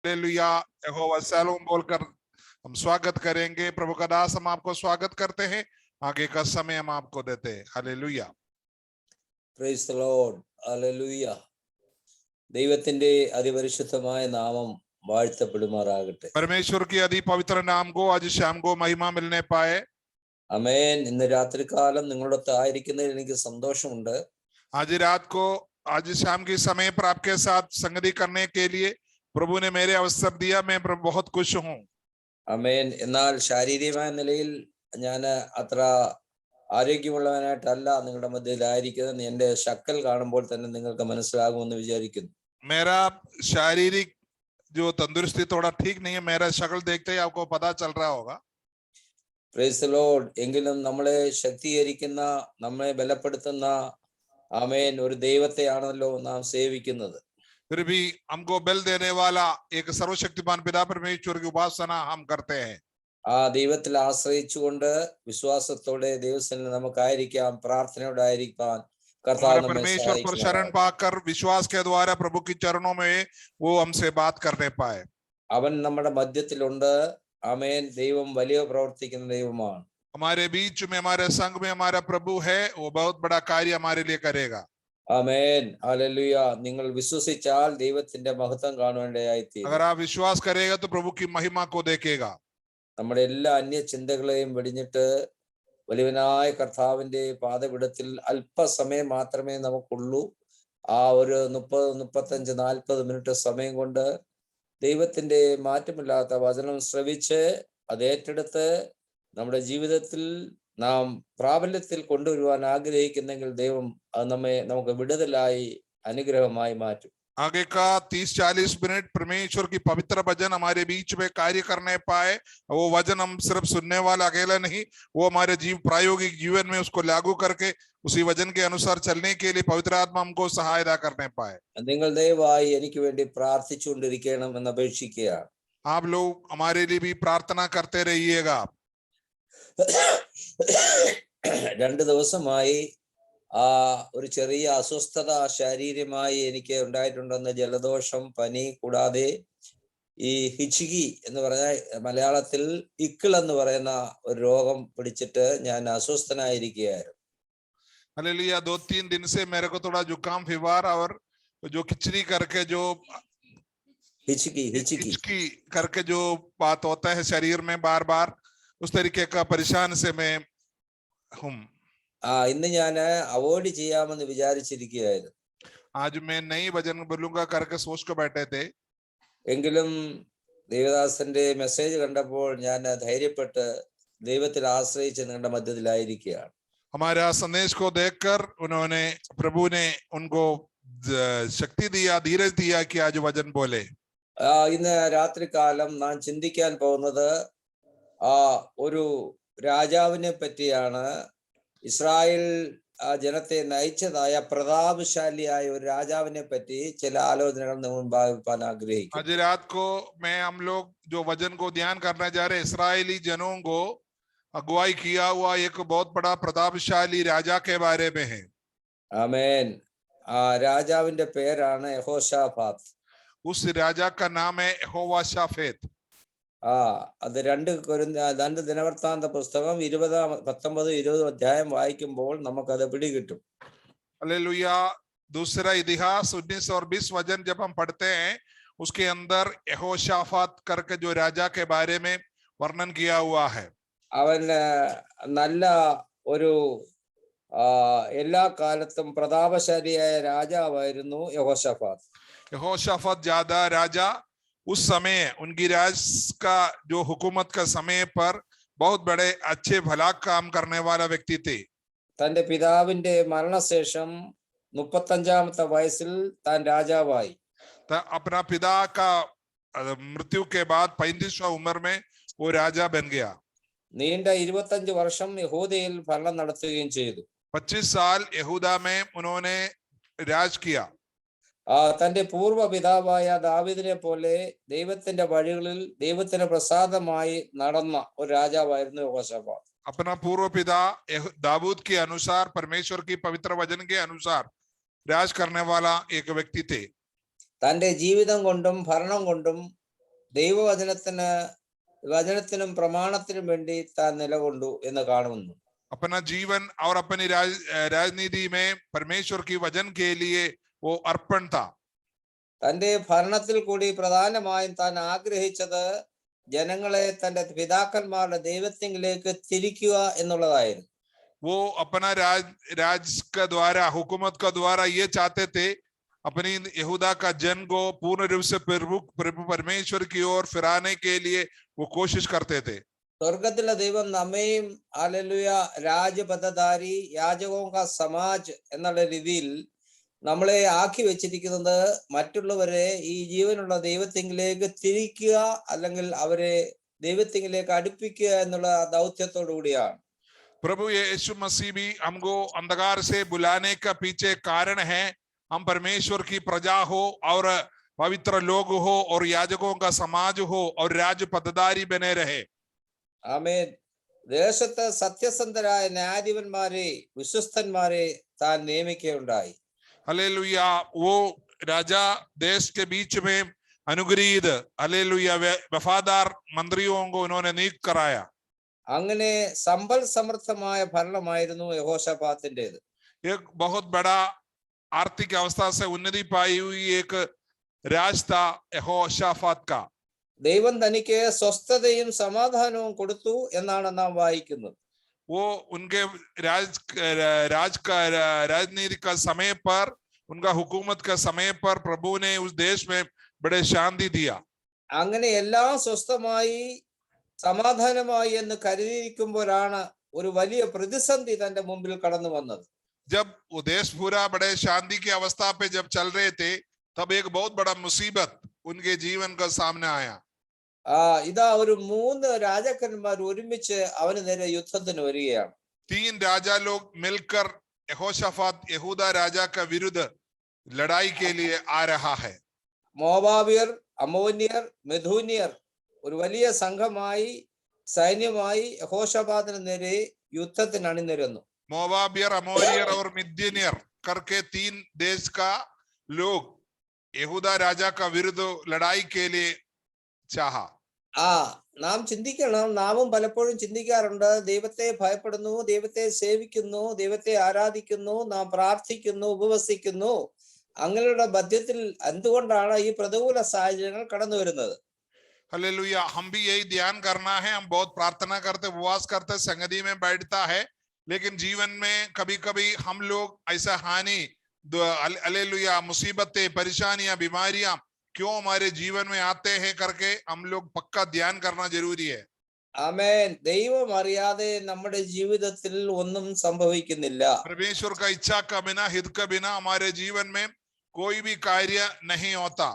Hallelujah. यहोवा सैलोम बोलकर हम स्वागत करेंगे। प्रभु का दास हम आपको स्वागत करते हैं। आगे का समय हम आपको देते हैं। Hallelujah. Price the Lord. Hallelujah. ദൈവത്തിന്റെ അതിപരിശുദ്ധമായ നാമം വാഴ്ത്തപ്പെടുമാറാകട്ടെ. परमेश्वर की अति पवित्र नाम को आज शाम को महिमा मिलने पाए। ആമേൻ. ഇന്ന് രാത്രികാലം നിങ്ങളോടൊത്ത് ആയിരിക്കുന്നതിൽ എനിക്ക് സന്തോഷമുണ്ട്. आज रात को आज शाम के समय पर आपके साथ संगति करने के लिए प्रभु ने मेरे अवसर दिया। मैं बहुत खुश हूँ। ആമേൻ. എന്നാൽ ശാരീരികമായ നിലയിൽ ഞാൻ അത്ര ആരോഗ്യമുള്ളവനായിട്ടല്ല നിങ്ങളുടെ മധ്യത്തിലായിരിക്കുന്നത്. എന്റെ ശക്കൽ കാണുമ്പോൾ തന്നെ നിങ്ങൾക്ക് മനസ്സിലാകുമെന്ന് വിചാരിക്കുന്നു. मेरा शारीरिक जो तंदुरुस्ती थोड़ा ठीक नहीं है। मेरा शक्ल देखते ही आपको पता चल रहा होगा। Price the Lord. എങ്കിലും നമ്മളെ ശക്തീകരിക്കുന്ന, നമ്മളെ ബലപ്പെടുത്തുന്ന ആമേൻ ഒരു ദൈവത്തെയാണല്ലോ നാം സേവിക്കുന്നത്. फिर भी हमको बल देने वाला एक सर्वशक्तिमान पिता परमेश्वर की उपासना हम करते हैं। ആ ദൈവത്തിൽ ആശ്രയിച്ചുകൊണ്ട് വിശ്വാസത്തോടെ ദൈവസന്നിധിയിൽ നമുക്കായിരിക്കാം, പ്രാർത്ഥനയോടെ ആയിരിക്കാൻ കർത്താവ് നമ്മെ परमेश्वर पर शरण पाकर विश्वास के द्वारा प्रभु की चरणों में वो हमसे बात करने पाए। അവൻ നമ്മുടെ മധ്യത്തിലുണ്ട്. ആമേൻ. ദൈവം വലിയ പ്രവർത്തിക്കുന്ന ദൈവമാണ്. हमारे बीच में, हमारे संग में हमारा प्रभु है। वो बहुत बड़ा कार्य हमारे लिए करेगा। ആമേൻ. ഹല്ലേലൂയ. നിങ്ങൾ വിശ്വസിച്ചാൽ ദൈവത്തിന്റെ മഹത്വം കാണുവാനിടയായിത്തീരും. अगर आप विश्वास करेगा तो प्रभु की महिमा को देखेगा। നമ്മുടെ എല്ലാ അന്യ ചിന്തകളെയും വെടിഞ്ഞിട്ട് വലിയവനായ കർത്താവിന്റെ പാദപീഠത്തിൽ അല്പസമയം മാത്രമേ നമുക്കുള്ളൂ. ആ ഒരു 30-35-40 മിനിറ്റ് സമയം കൊണ്ട് ദൈവത്തിന്റെ മാറ്റമില്ലാത്ത വചനം ശ്രവിച്ച് അത് ഏറ്റെടുത്ത് നമ്മുടെ ജീവിതത്തിൽ നാം പ്രാബല്യത്തിൽ കൊണ്ടുവരുവാൻ ആഗ്രഹിക്കുന്നെങ്കിൽ ദൈവം അത് നമുക്ക് വിടുതലായി അനുഗ്രഹമായി മാറ്റും. आगे का 30-40 मिनट परमेश्वर की पवित्र वचन हमारे बीच में कार्य करने पाए। वो वचन हम सिर्फ सुनने वाला अकेला नहीं, वो हमारे प्रायोगिक जीवन में उसको लागू करके उसी वचन के अनुसार चलने के लिए पवित्र आत्मा हमको सहायता करने पाए। നിങ്ങൾ ദയവായി എനിക്ക് വേണ്ടി പ്രാർത്ഥിച്ചുകൊണ്ടിരിക്കണം എന്ന് അപേക്ഷിക്കുകയാണ്. आप लोग हमारे लिए भी प्रार्थना करते रहिएगा। 2 ദിവസമായി ഒരു ചെറിയ അസ്വസ്ഥത ശാരീരികമായി എനിക്ക് ഉണ്ടായിട്ടുണ്ടെന്ന്, ജലദോഷം, പനി, കൂടാതെ ഈ ഹിച്ചികി എന്ന് പറഞ്ഞ മലയാളത്തിൽ ഇക്കിൾ എന്ന് പറയുന്ന ഒരു രോഗം പിടിച്ചിട്ട് ഞാൻ അസ്വസ്ഥനായിരിക്കുകയായിരുന്നു. हालेलुया। 2-3 दिन से मेरे को थोड़ा जुकाम, फीवर और जो खिचड़ी करके जो हिचकी करके जो बात होता है शरीर में बार बार, उस तरीके का परेशान से मैं हूँ। ഇന്ന് ഞാൻ അവോയ്ഡ് ചെയ്യാമെന്ന് വിചാരിച്ചിരിക്കുകയായിരുന്നു. आज मैं नई वचन बोलूंगा करके सोच के बैठे थे। എങ്കിലും ദേവദാസന്റെ മെസ്സേജ് കണ്ടപ്പോൾ ഞാൻ ധൈര്യപ്പെട്ട് ദൈവത്തിൽ ആശ്രയിച്ച് നിങ്ങളുടെ മധ്യത്തിലായിരിക്കുകയാണ്. हमारा संदेश को देखकर उन्होंने, प्रभु ने उनको शक्ति दिया, धीरज दिया कि आज वचन बोले। ഇന്ന് രാത്രികാലം നാം ചിന്തിക്കാൻ പോകുന്നത് ഒരു രാജാവിനെ പറ്റിയാണ്. ഇസ്രായേൽ ജനത്തെ നയിച്ചതായ പ്രതാപശാലിയായ ഒരു രാജാവിനെ പറ്റി ചില ആലോചനകൾ മുൻപാകാൻ ആഗ്രഹിക്കുന്നു. आज रात को हम लोग जो वचन को ध्यान करने जा रहे, इस्राएली जनों को अगुवाई किया हुआ एक बहुत बड़ा प्रतापशाली राजा के बारे में है। ആമേൻ. രാജാവിന്റെ പേരാണ് യഹോശാഫാത്ത്. उस राजा का नाम है यहोवाशाफेत। അത് 2 ദിനവൃത്താന്ത പുസ്തകം 19-20 അധ്യായം വായിക്കുമ്പോൾ നമുക്കത് പിടികിട്ടും. हालेलुया। दूसरा इतिहास 19 और 20 वचन जब हम पढ़ते हैं, उसके अंदर यहोशाफात करके जो राजा के बारे में वर्णन किया हुआ है। അവൻ നല്ല ഒരു എല്ലാ കാലത്തും പ്രതാപശാലിയായ രാജാവായിരുന്നു യഹോശാഫാത്ത്. यहोशाफात ज्यादा राजा उस समय, उनकी राज का जो हुकूमत का समय पर बहुत बड़े अच्छे भला काम करने वाला व्यक्ति थे। തന്റെ പിതാവിന്റെ മരണശേഷം 35-ാമത്തെ വയസ്സിൽ താൻ രാജാവായി. अपना पिता का मृत्यु के बाद 35वां उम्र में वो राजा बन गया। നീണ്ട 25 വർഷം യഹൂദയിൽ ഭരണം നടത്തുകയും ചെയ്തു. 25 साल यहूदा में उन्होंने राज किया। തന്റെ പൂർവ്വ പിതാവായ ദാവീദിനെ പോലെ ദൈവത്തിന്റെ വഴികളിൽ ദൈവത്തിന് പ്രസാദമായി നടന്ന ഒരു രാജാവായിരുന്നു യഹോശാഫാത്ത്. अपना पूर्व पिता दाऊद के अनुसार, परमेश्वर की पवित्र वचन के अनुसार राज करने वाला एक व्यक्ति थे. തന്റെ ജീവിതം കൊണ്ടും ഭരണം കൊണ്ടും വചനത്തിനും പ്രമാണത്തിനും വേണ്ടി താൻ നിലകൊണ്ടു എന്ന് കാണുന്നു. अपना जीवन और अपनी राजनीति में परमेश्वर की वचन के लिए वो अर्पण था. തന്റെ ഭരണത്തിൽ കൂടി പ്രധാനമായും താൻ ആഗ്രഹിച്ചത് ജനങ്ങളെ തന്റെ പിതാക്കന്മാരുടെ ദൈവത്തിലേക്ക് തിരിക്കുക എന്നുള്ളതായിരുന്നു. वो अपना राज का द्वारा, हुकूमत का द्वारा ये चाहते थे अपनी यहूदा का जन को पूर्ण रूप से प्रभु परमेश्वर की ओर फिराने के लिए वो कोशिश करते थे. സ്വർഗത്തിലെ ദൈവം നമ്മയും ഹല്ലേലൂയ രാജപദധാരി യാജകോം കാ സമാജ് എന്നുള്ള രീതിയിൽ നമ്മളെ ആക്കി വെച്ചിരിക്കുന്നത് മറ്റുള്ളവരെ ഈ ജീവനുള്ള ദൈവത്തിലേക്ക് തിരിക്കുക അല്ലെങ്കിൽ അവരെ ദൈവത്തിലേക്ക് അടുപ്പിക്കുക എന്നുള്ള ദൗത്യത്തോടു കൂടിയാണ്. प्रभु यीशु मसीह भी हमको अंधकार से बुलाने का पीछे कारण है. हम परमेश्वर की प्रजा हो और पवित्र लोग हो और याजकों का समाज हो और राज पदधारी बने रहे. ആമേൻ. ദേശത്ത് സത്യസന്ധരായ ന്യായാധിപന്മാരെ വിശ്വസ്തന്മാരെ താൻ നിയമിക്കുകയുണ്ടായി. हालेलुया. वो राजा देश के बीच में अनुग्रहीत हालेलुया वफादार मंत्रियों को उन्होंने नियुक्त कराया. അങ്ങനെ സമ്പൽ സമൃദ്ധമായ ഭരണമായിരുന്നു യഹോശാഫാത്തിൻ്റെത്. एक बहुत बड़ा आर्थिक अवस्था से उन्नति पाई हुई एक राज था यहोशाफात का. ദൈവം തനിക്ക് സ്വസ്ഥതയും സമാധാനവും കൊടുത്തു എന്നാണ് നാം വായിക്കുന്നത്. वो उनके राजनीति का समय पर, उनका हुकूमत का समय पर प्रभु ने उस देश में बड़े शांति दिया. അങ്ങനെ എല്ലാം സ്വസ്ഥമായി സമാധാനമായി എന്ന് കരുതിയിരിക്കുമ്പോഴാണ് ഒരു വലിയ പ്രതിസന്ധി തന്റെ മുമ്പിൽ കടന്നു വന്നത്. जब वो देश पूरा बड़े शांति की अवस्था पे जब चल रहे थे, तब एक बहुत बड़ा मुसीबत उनके जीवन का सामने आया. ഇതാ ഒരു 3 രാജാക്കന്മാർ ഒരുമിച്ച് അവന് നേരെ യുദ്ധത്തിന് വരികയാണ്. 3 राजा लोग मिलकर यहोशाफात यहूदा राजा का विरुद्ध लड़ाई के लिए आ रहा है. മോവാബിയർ, അമ്മോന്യർ, മെഥൂന്യർ ഒരു വലിയ സംഘമായി സൈന്യമായി യഹോശാഫാത്തിന് നേരെ യുദ്ധത്തിന് അണിനിരന്നു. मोवाबियर, अमोरियर और मिद्यानियर करके 3 देश का लोग यहूदा राजा का विरुद्ध लड़ाई के लिए चाहा. നാം ചിന്തിക്കണം, നാമും പലപ്പോഴും ചിന്തിക്കാറുണ്ട്, ദൈവത്തെ ഭയപ്പെടുന്നു, ദൈവത്തെ സേവിക്കുന്നു, ദൈവത്തെ ആരാധിക്കുന്നു, നാം പ്രാർത്ഥിക്കുന്നു, ഉപവസിക്കുന്നു. അങ്ങനെയുള്ള മധ്യത്തിൽ എന്തുകൊണ്ടാണ് ഈ പ്രതികൂല സാഹചര്യങ്ങൾ കടന്നു വരുന്നത്? हालेलुया. हम भी यही ध्यान करना है. हम बहुत प्रार्थना करते, उपवास करते, संगति में बैठता है, लेकिन जीवन में कभी कभी हम लोग ऐसा हानि, हालेलुया, मुसीबतें, परेशानियां, बीमारियां क्यों हमारे जीवन में आते हैं करके हम लोग पक्का ध्यान करना जरूरी है. ആമേൻ. ദൈവം അറിയാതെ നമ്മുടെ ജീവിതത്തിൽ ഒന്നും സംഭവിക്കുന്നില്ല. परमेश्वर का इच्छा का बिना, हित का बिना हमारे जीवन में कोई भी कार्य नहीं होता.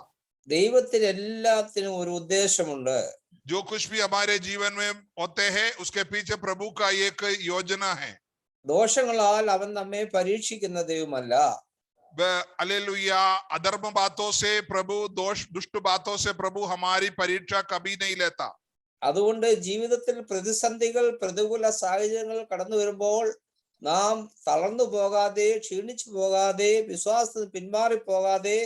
ദൈവത്തിന് എല്ലാത്തിനും ഒരു ഉദ്ദേശമുണ്ട്. जो कुछ भी हमारे जीवन में होते हैं उसके पीछे प्रभु का एक योजना है. ദോഷങ്ങളാൽ അവൻ നമ്മെ പരീക്ഷിക്കുന്ന ദൈവമല്ല. हालेलुया. अधर्म बातों से प्रभु, दुष्ट बातों से प्रभु हमारी परीक्षा कभी नहीं लेता. അതുകൊണ്ട് ജീവിതത്തിൽ പ്രതിസന്ധികൾ, പ്രതികൂല സാഹചര്യങ്ങൾ കടന്നു വരുമ്പോൾ നാം തളർന്നു പോകാതെ, ക്ഷീണിച്ചു പോകാതെ, വിശ്വാസത്തിൽ പിന്മാറി പോകാതെ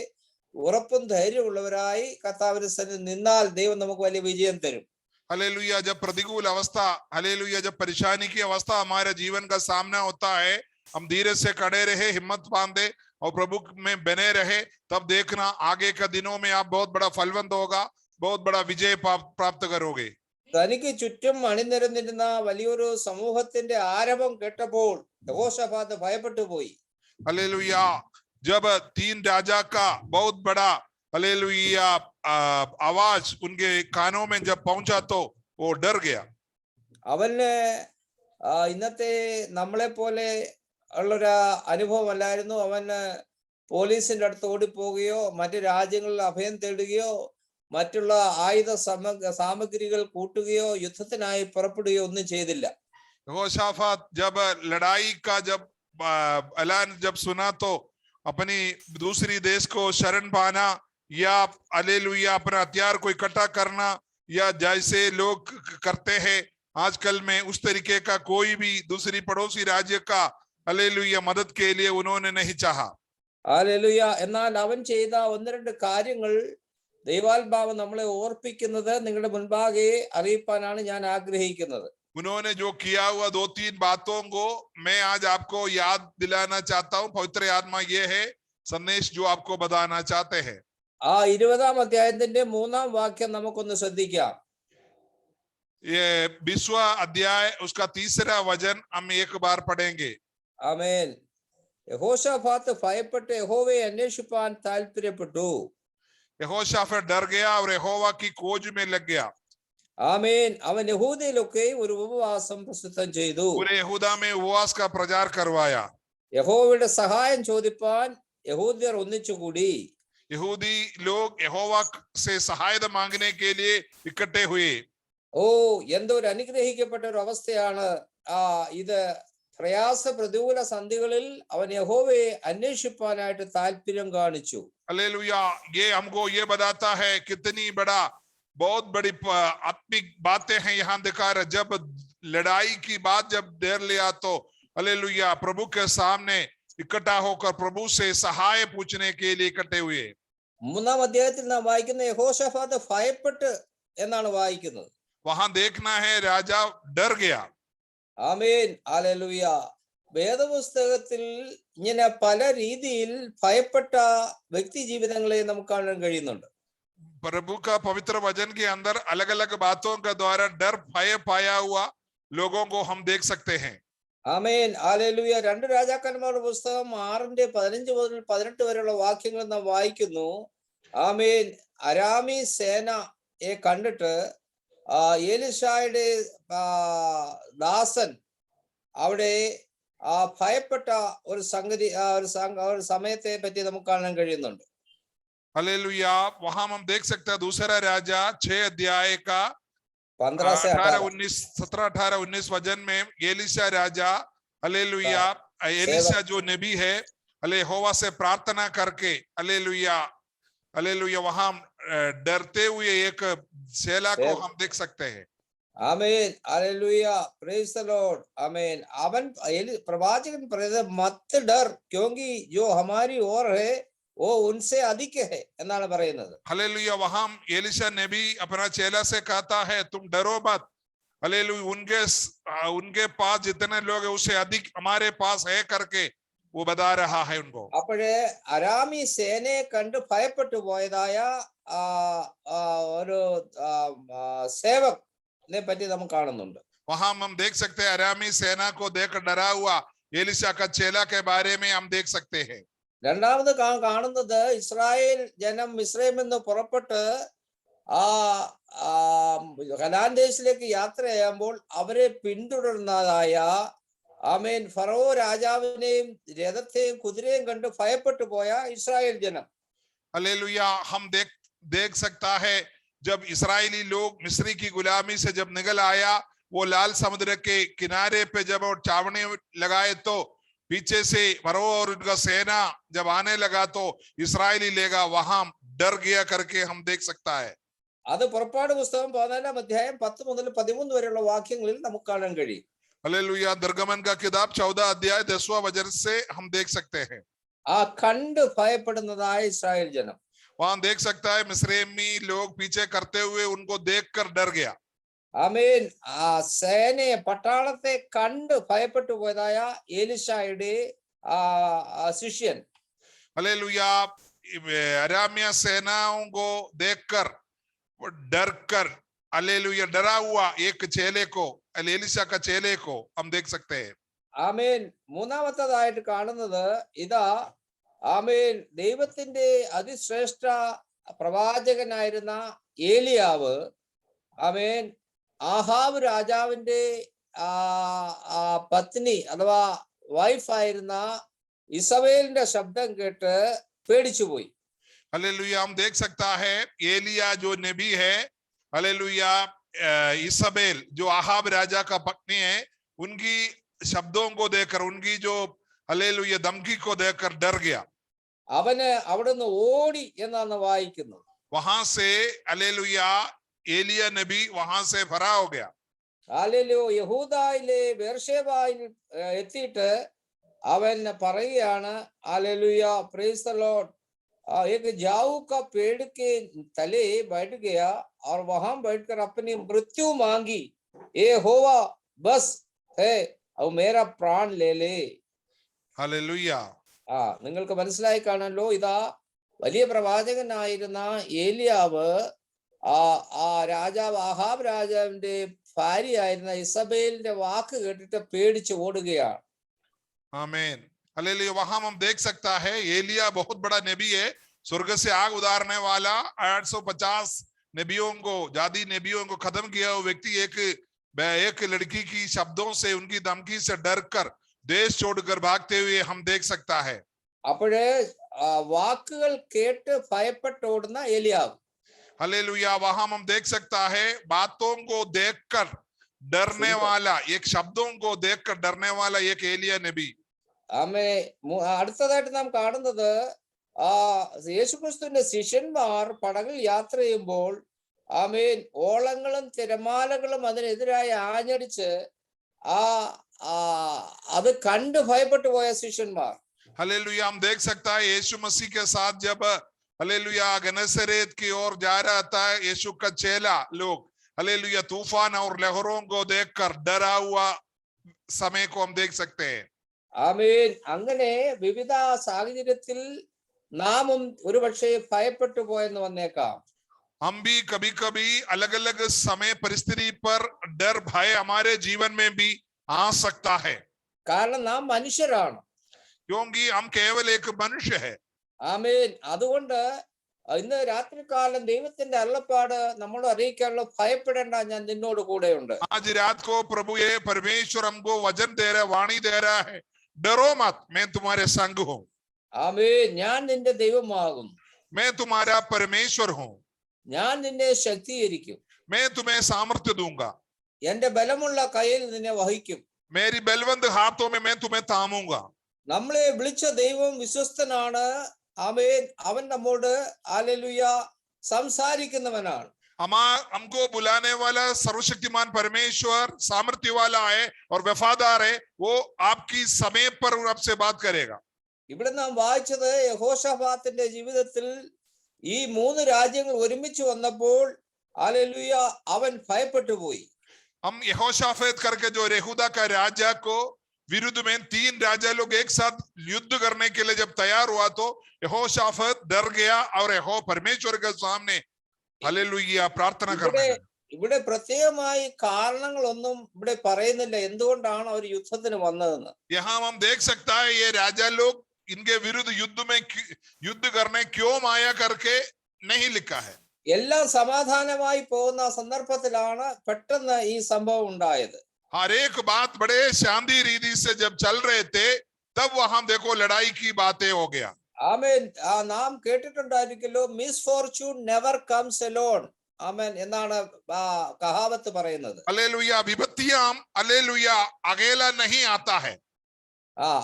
ഉറപ്പും ധൈര്യമുള്ളവരായി കർത്താവിന്റെ സന്നിധിയിൽ നിന്നാൽ ദൈവം നമുക്ക് വലിയ വിജയം തരും. हालेलुया. जब प्रतिकूल अवस्था, हालेलुया, जब परेशानी की अवस्था हमारे जीवन का सामना होता है, हम धीरे से खड़े रहे, हिम्मत बांधे और प्रभु में बने रहे, तब देखना आगे के दिनों में आप बहुत बड़ा फलवंत होगा, बहुत बड़ा विजय प्राप्त करोगे. തനിക്ക് ചുറ്റും അണിനിരന്നിരുന്ന വലിയൊരു സമൂഹത്തിന്റെ ആരവം കേട്ടപ്പോൾ യഹോശാഫാത്ത് ഭയപ്പെട്ടു പോയി. हालेलुया. जब 3 राजा का बहुत बड़ा हालेलुया आवाज उनके कानों में जब पहुंचा तो वो डर गया. അവന് ഇന്നത്തെ നമ്മളെ പോലെ ഉള്ളൊരു അനുഭവം അല്ലായിരുന്നു. അവന് പോലീസിന്റെ അടുത്ത് ഓടിപ്പോവുകയോ മറ്റു രാജ്യങ്ങളിൽ അഭയം തേടുകയോ മറ്റുള്ള ആയുധ സാമഗ്രികൾ കൂട്ടുകയോ യുദ്ധത്തിനായി പുറപ്പെടുകയോ ഒന്നും ചെയ്തില്ല. यहोशाफात जब लड़ाई का जब ऐलान जब सुना तो अपनी दूसरी देश को शरण पाना या हालेलुया अपना हथियार को इकट्ठा करना या जैसे लोग करते हैं आजकल में, उस तरीके का कोई भी दूसरी पड़ोसी राज्य का हालेलुया मदद के लिए उन्होंने नहीं चाहा. हालेलुया. എന്നാൽ അവൻ ചെയ്ത 1-2 കാര്യങ്ങൾ ദൈവാത്മാവ് നമ്മളെ ഓർപ്പിക്കുന്നത് നിങ്ങളുടെ മുൻപാകെ അറിയിപ്പാനാണ് ഞാൻ ആഗ്രഹിക്കുന്നത്. उन्होंने जो किया हुआ 2-3 बातों को मैं आज आपको याद दिलाना चाहता हूं. पवित्र आत्मा ये है संदेश जो आपको बताना चाहते हैं. ആ 20-ാം അധ്യായത്തിന്റെ 3-ാം വാക്യം നമുക്കൊന്ന് ശ്രദ്ധിക്കാം. ये 20वां अध्याय उसका 3रा वचन हम एक बार पढ़ेंगे. ആമേൻ. യഹോശാഫാത്ത് ഭയപ്പെട്ട് യഹോവയെ അന്വേഷിപ്പാൻ താല്പര്യപ്പെട്ടു. यहोशाफात डर गया और यहोवा की खोज में लग गया. ആമേൻ. അവൻ യഹൂദയിലൊക്കെ ഒരു ഉപവാസം പ്രസിദ്ധം ചെയ്തു. पूरे यहूदा में उपवास का प्रचार करवाया. യഹോവയുടെ സഹായം ചോദിപ്പാൻ യഹൂദ്യർ ഒന്നിച്ചുകൂടി. यहूदी लोग यहोवा से सहायता मांगने के लिए इकट्ठे हुए. ഓ, എന്തൊരു അനുഗ്രഹിക്കപ്പെട്ട ഒരു അവസ്ഥയാണ് ഇത്. പ്രയാസ പ്രതികൂല സന്ധികളിൽ അവൻ യഹോവയെ അന്വേഷിപ്പാനായിട്ട് താല്പര്യം കാണിച്ചു. हालेलुया. ये हमको ये बताता है कितनी बड़ा बहुत बड़ी आत्मिक बातें हैं यहाँ दिखा रहा. जब लड़ाई की बात जब देर लिया तो हालेलुया प्रभु के सामने इकट्ठा होकर प्रभु से सहाय पूछने के लिए इकट्ठे हुए. 3-ാം അധ്യായത്തിൽ നാം വായിക്കുന്ന യഹോശാഫാത്ത് ഭയപ്പെട്ട് എന്നാണ് വായിക്കുന്നത്. वहां देखना है राजा डर गया. ആമേൻ. ഹല്ലേലൂയ. വേദപുസ്തകത്തിൽ ഇങ്ങനെ പല രീതിയിൽ ഭയപ്പെട്ട വ്യക്തി ജീവിതങ്ങളെ നമുക്ക് കാണാൻ കഴിയുന്നുണ്ട്. प्रभु का पवित्र वचन के अंदर अलग अलग बातों के द्वारा डर भय पाया हुआ लोगों को हम देख सकते हैं. ആമേൻ. ഹല്ലേലൂയ. 2 രാജാക്കന്മാരുടെ പുസ്തകം 6-ന്റെ 15 മുതൽ 18 വരെയുള്ള വാക്യങ്ങൾ നാം വായിക്കുന്നു. ആമേൻ. അരാമി സേനയെ കണ്ടിട്ട് എലീശായുടെ ദാസൻ അവിടെ ഭയപ്പെട്ട ഒരു സംഗതി ഒരു സമയത്തെ പറ്റി നമുക്ക് കാണാൻ കഴിയുന്നുണ്ട്. हालेलुया. वहां हम देख सकते हैं 2 राजा 6 अध्याय का 17-18 वचन में एलीशा राजा हालेलुया एलीशा जो नबी है यहोवा से प्रार्थना करके हालेलुया हालेलुया वहां डरते हुए एक सेला को हम देख सकते हैं. आमीन. हालेलुया. Praise the Lord. आमीन. അവൻ പ്രവാചകൻ പറയുന്നത് മत डर क्योंकि जो हमारी ओर है वो उनसे अधिक है എന്നാണ് പറയുന്നത്. हालेलुया. वहां एलीशा नबी अपना चेला से कहता है तुम डरो मत. हालेलुया. उनके पास जितने लोग हैं उससे अधिक हमारे पास है करके वो बता रहा है उनको. അപ്പോഴേ അരാമി സേനയെ കണ്ട് ഭയപ്പെട്ടു പോയതായ ഒരു സേവകനെ പറ്റി നമുക്ക് കാണുന്നുണ്ട്. वहां हम देख सकते हैं अरामी सेना को देखकर डरा हुआ एलीशा का चेला के बारे में हम देख सकते हैं. രണ്ടാമത് കാണുന്നത് ഇസ്രായേൽ ജനം മിസ്രൈമിൽ നിന്ന് പുറപ്പെട്ട് കനാൻ ദേശത്തിലേക്ക് യാത്ര ചെയ്യുമ്പോൾ അവരെ പിന്തുടർന്നതായ ആമേൻ ഫറവോ രാജാവിനെയും രഥത്തെയും കുതിരയും കണ്ട് ഭയപ്പെട്ടു പോയ ഇസ്രായേൽ ജനം. हालेलुया. हम देख सकता है जब इस्राएली लोग मिस्री की गुलामी से जब निकल आया वो लाल समुद्र के किनारे पे जब वो छावनी लगाए तो पीछे से फरो और उनका सेना जब आने लगा तो इस्राएली लेगा वहां डर गया करके हम देख सकता है. അത് പുറപ്പാട് പുസ്തകം 14-ാം അധ്യായം 10 മുതൽ 13 വരെയുള്ള വാക്യങ്ങളിൽ നമുക്ക് കാണാൻ കഴിയും. हालेलुया. निर्गमन का किताब 14 अध्याय 10वां वचन से हम देख सकते हैं. കണ്ട് ഭയപ്പെടുന്നതായ ഇസ്രായേൽ ജനം. वहां देख सकता है मिस्रैमी लोग पीछे करते हुए उनको देखकर डर गया. ആമേൻ. സേനയെ പട്ടാളത്തെ കണ്ട് ഭയപ്പെട്ടു പോയതായ എലീശായുടെ ശിഷ്യൻ. हालेलुया. अरामिया सेनाओं को देखकर डर कर हालेलुया डरा हुआ एक चेले को एलीशा का चेले को हम देख सकते हैं. ആമേൻ. മൂന്നാമത്തേതായിട്ട് കാണുന്നത് ഇതാ ആമേൻ ദൈവത്തിന്റെ അതിശ്രേഷ്ഠ പ്രവാചകനായിരുന്ന ഏലിയാവ് ആമേൻ ആഹാബ് രാജാവിന്റെ പത്നി അഥവാ വൈഫായിരുന്ന ഇസബേലിന്റെ ശബ്ദം കേട്ട് പേടിച്ചുപോയി. हालेलुया. हम देख सकता है एलिया जो नबी है हालेलुया इसाबेल जो आहाब राजा का पत्नी है उनकी शब्दों को देखकर उनकी जो हालेलुया धमकी को देखकर डर गया. അവന് അവിടുന്ന് ഓടി എന്നാണ് വായിക്കുന്നത്. वहां से हालेलुया एलिया नबी वहां से फरार हो गया. हालेलुया. യഹൂദയിലെ ബേർശേബയിൽ എത്തിയിട്ട് അവൻ പറയുകയാണ്. हालेलुया. Price the Lord. एक जाऊ का पेड़ के तले बैठ गया और वहां बैठकर अपनी मृत्यु मांगी। ये होवा बस है अब मेरा प्राण ले ले। हालेलुया। നിങ്ങൾക്ക് മനസ്സിലായി കാണല്ലോ, ഇതാ വലിയ പ്രവാചകനായിരുന്ന ഏലിയാവ് ആ രാജാവ് ആഹാബ് രാജാവിന്റെ ഭാര്യയായിരുന്ന ഇസബേലിന്റെ വാക്ക് കേട്ടിട്ട് പേടിച്ച് ഓടുകയാണ്. आमीन। हालेलुया। वहां हम देख सकता है एलिया बहुत बड़ा नबी है, स्वर्ग से आग उतारने वाला, 850 नबियों को, जादी नबियों को खत्म किया हुआ व्यक्ति एक लड़की की शब्दों से, उनकी धमकी से डर कर देश छोड़कर भागते हुए हम देख सकता है। അപ്പോഴേ വാക്കുകൾ കേട്ട് ഭയപ്പെട്ടോടുന്ന ഏലിയാവ്. हालेलुया। वहां हम देख सकता है बातों को देखकर डरने वाला, एक शब्दों को देखकर डरने वाला एक एलिया नबी। അടുത്തതായിട്ട് നാം കാണുന്നത് യേശുക്രിസ്തുവിന്റെ ശിഷ്യന്മാർ പടകിൽ യാത്ര ചെയ്യുമ്പോൾ ഓളങ്ങളും തിരമാലകളും അതിനെതിരായി ആഞ്ഞടിച്ച് അത് കണ്ട് ഭയപ്പെട്ടു പോയ ശിഷ്യന്മാർ. हालेलुया। हम देख सकता है यीशु मसीह के साथ जब हालेलुया गनसरेत की ओर जा रहा था यीशु का चेला लोग, हालेलुया, तूफान और लहरों को देखकर डरा हुआ समय को हम देख सकते हैं। ആമേൻ. അങ്ങനെ വിവിധ സാഹചര്യത്തിൽ നാമും ഒരുപക്ഷെ ഭയപ്പെട്ടു പോയെന്ന് വന്നേക്കാം. हम भी कभी कभी अलग अलग समय परिस्थिति पर डर भय हमारे जीवन में भी आ सकता है, കാരണം നാം മനുഷ്യരാണ്. क्योंकि हम केवल एक मनुष्य है। ആമേൻ. അതുകൊണ്ട് ഇന്ന് രാത്രികാലം ദൈവത്തിന്റെ അരുളപ്പാട് നമ്മൾ അറിയിക്കാനുള്ള ഭയപ്പെടേണ്ട, ഞാൻ നിന്നോട് കൂടെയുണ്ട്. आज रात को प्रभु ये परमेश्वर हमको वचन दे रहा है, वाणी दे रहा है, डरो मत, मैं तुम्हारे संग हूँ। ആമേൻ. ഞാൻ നിന്റെ ദൈവമാകും. मैं तुम्हारा परमेश्वर हूँ। ഞാൻ നിന്നെ ശക്തീകരിക്കും. मैं तुम्हें सामर्थ्य दूंगा। എന്റെ ബലമുള്ള കയ്യിൽ നിന്നെ വഹിക്കും. मेरी बलवंत हाथों में मैं तुम्हें थामूंगा। നമ്മളെ വിളിച്ച ദൈവം വിശ്വസ്തനാണ്. ആമേൻ. അവൻ നമ്മോട് ഹല്ലേലൂയ സംസാരിക്കുന്നവനാണ്. हमको बुलाने वाला सर्वशक्तिमान परमेश्वर सामर्थ्य वाला है और वफादार है, वो आपकी समय पर आपसे बात करेगा। ഇവിടെ നാം വായിച്ചത് യഹോശാഫാത്തിന്റെ ജീവിതത്തിൽ ഈ 3 രാജ്യങ്ങൾ ഒരുമിച്ച് വന്നപ്പോൾ ഹല്ലേലൂയ അവൻ ഭയപ്പെട്ടു പോയി. हम यहोशाफेत करके जो यहूदा का राजा को विरुद्ध में 3 राजा लोग एक साथ युद्ध करने के लिए जब तैयार हुआ तो यहोशाफेत डर गया और यहो परमेश्वर के सामने हालेलुया प्रार्थना करने लगा। ഇവിടെ പ്രത്യേകമായി കാരണങ്ങളൊന്നും ഇവിടെ പറയുന്നില്ല എന്തുകൊണ്ടാണ് അവർ യുദ്ധത്തിന് വന്നതെന്ന്. यहाँ हम देख सकता है ये राजा लोग इनके विरुद्ध युद्ध करने क्यों आया करके नहीं लिखा है। എല്ലാം സമാധാനമായി പോകുന്ന സന്ദർഭത്തിലാണ് പെട്ടെന്ന് ഈ സംഭവം ഉണ്ടായത്. हर एक बात बड़े शांति रीति से जब चल रहे थे तब वहां देखो लड़ाई की बातें हो गया। ആമേൻ. നാം കേട്ടിട്ടുണ്ടായിരിക്കല്ലോ, മിസ്ഫോർച്യൂൺ നെവർ കംസ് അലോൺ. ആമേൻ എന്നാണ് കഹാവത്ത് പറയുന്നത്. हालेलुया। विपत्तियां हालेलुया अकेला नहीं आता है।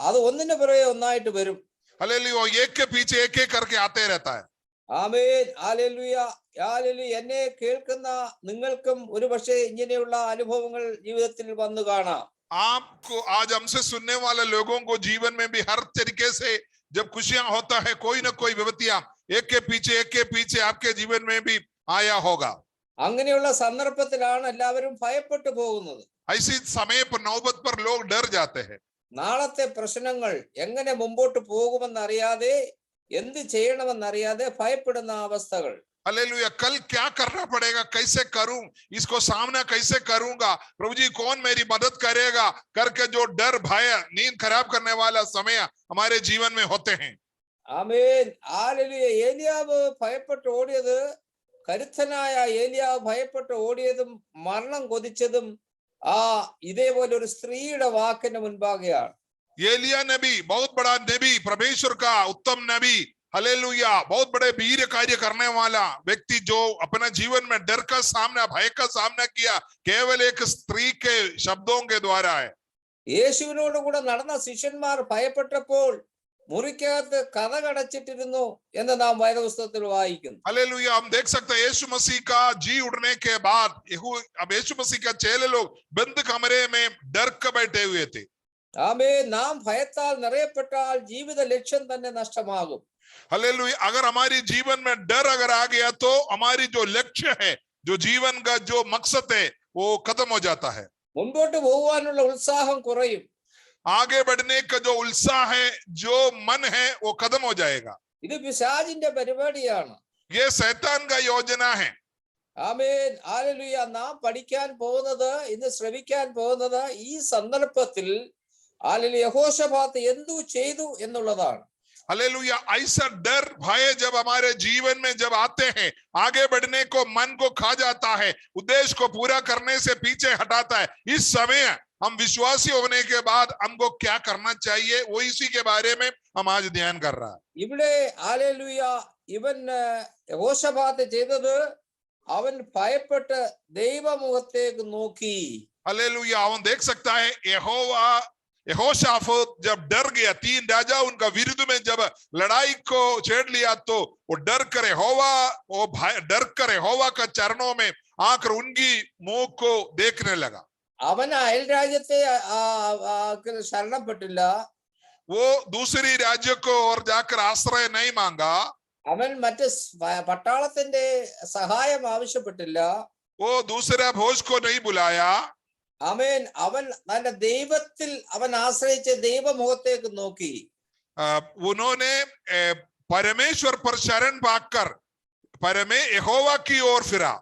അത് ഒന്നിനു പുറകെ ഒന്നായിട്ട് വരും. हालेलुया एक के पीछे एक करके आते रहता है। ആമേൻ. ഹല്ലേലൂയ. ഹല്ലേലൂയ. എന്നെ കേൾക്കുന്ന നിങ്ങൾക്കും ഒരുപക്ഷെ ഇങ്ങനെയുള്ള അനുഭവങ്ങൾ ജീവിതത്തിൽ വന്നു കാണാം. आपको आज हमसे सुनने वाले लोगों को जीवन में भी हर तरीके से जब खुशियां होता है कोई ना कोई विपत्तियां एक के पीछे आपके जीवन में भी आया होगा। അങ്ങനെയുള്ള സന്ദർഭത്തിലാണ് എല്ലാവരും ഭയപ്പെട്ടു പോകുന്നത്. ऐसी समय पर नौबत पर लोग डर जाते हैं। നാളത്തെ പ്രശ്നങ്ങൾ എങ്ങനെ മുമ്പോട്ട് പോകുമെന്നറിയാതെ, എന്ത് ചെയ്യണമെന്നറിയാതെ ഭയപ്പെടുന്ന അവസ്ഥകൾ. हालेलुया। कल क्या करना पड़ेगा, कैसे करूं, इसको सामना कैसे करूंगा, प्रभु जी कौन मेरी मदद करेगा करके जो डर भय नींद खराब करने वाला समय हमारे जीवन में होते हैं। ആമേൻ. ഹല്ലേലൂയ. ഏലിയാവ് ഭയപ്പെട്ട് ഓടിയത്, കരുത്തനായ ഏലിയാവ് ഭയപ്പെട്ട് ഓടിയതും മരണം കൊതിച്ചതും ഇതേപോലെ ഒരു സ്ത്രീയുടെ വാക്കിന് മുൻപാകെയാണ്. एलिया नबी बहुत बड़ा नबी, परमेश्वर का उत्तम नबी, हालेलुया, बहुत बड़े वीर कार्य करने वाला व्यक्ति जो अपने जीवन में डर का सामना भय का सामना किया केवल एक स्त्री के शब्दों के द्वारा है। യേശുവിനോട് കൂടെ നടന്ന ശിഷ്യന്മാർ ഭയപ്പെട്ടപ്പോൾ മുറിക്കകത്ത് കതകടച്ചിട്ടിരുന്നു എന്ന് നാം വേദപുസ്തകത്തിൽ വായിക്കുന്നു. हालेलुया। हम देख सकते हैं यीशु मसीह का जी उड़ने के बाद अब यीशु मसीह का चेले लोग बंद कमरे में डर कर बैठे हुए थे। ആമേൻ. നാം ഭയത്താൽ നിറയപ്പെട്ടാൽ ജീവിത ലക്ഷ്യം തന്നെ നഷ്ടമാകും. हालेलुया। अगर हमारी जीवन में डर अगर आ गया तो हमारी जो लक्ष्य है, जो जीवन का जो मकसद है, वो खत्म हो जाता है। മുൻപോട്ട് പോകുവാനുള്ള ഉത്സാഹം കുറയും. आगे बढ़ने का जो उत्साह है, जो मन है, वो खत्म हो जाएगा। ഇത് പിശാചിന്റെ പരിപാടിയാണ്. ये शैतान का योजना है। ആമേൻ, ഹല്ലേലൂയ. നാം പഠിക്കാൻ പോകുന്നത്, ഇന്ന് ശ്രമിക്കാൻ പോകുന്നത് ഈ സന്ദർഭത്തിൽ ഹല്ലേലൂയ യഹോശാഫാത്ത് എന്തു ചെയ്തു എന്നുള്ളതാണ്. हालेलुया। ऐसा डर भय जब हमारे जीवन में जब आते हैं, आगे बढ़ने को मन को खा जाता है, उद्देश्य को पूरा करने से पीछे हटाता है, इस समय हम विश्वासी होने के बाद हमको क्या करना चाहिए, वो इसी के बारे में हम आज ध्यान कर रहा है। ഇവിടെ ഹല്ലേലൂയ ഇവൻ യഹോശാഫാത്ത് ചെയ്തത്, അവൻ ഭയപ്പെട്ട് ദൈവമുഖത്തേക്ക് നോക്കി. हालेलुया। हम देख सकता है यहोशाफात जब डर गया, 3 राजा उनका विरुद्ध में जब लड़ाई को छेड़ लिया, तो वो डर कर यहोवा का चरणों में आकर उनकी मुंह को देखने लगा। അവൻ അയൽ രാജ്യത്തെ ശരണപ്പെട്ടില്ല. वो दूसरी राज्य को और जाकर आश्रय नहीं मांगा। അവൻ മറ്റ് പട്ടാളത്തിന്റെ സഹായം ആവശ്യപ്പെട്ടില്ല. वो दूसरा भोज को नहीं बुलाया। ആമേൻ. അവൻ തന്റെ ദൈവത്തിൽ അവൻ ആശ്രയിച്ച് ദൈവമുഖത്തേക്ക് നോക്കി. उन्होंने परमेश्वर पर शरण पाकर यहोवा की ओर फिरा।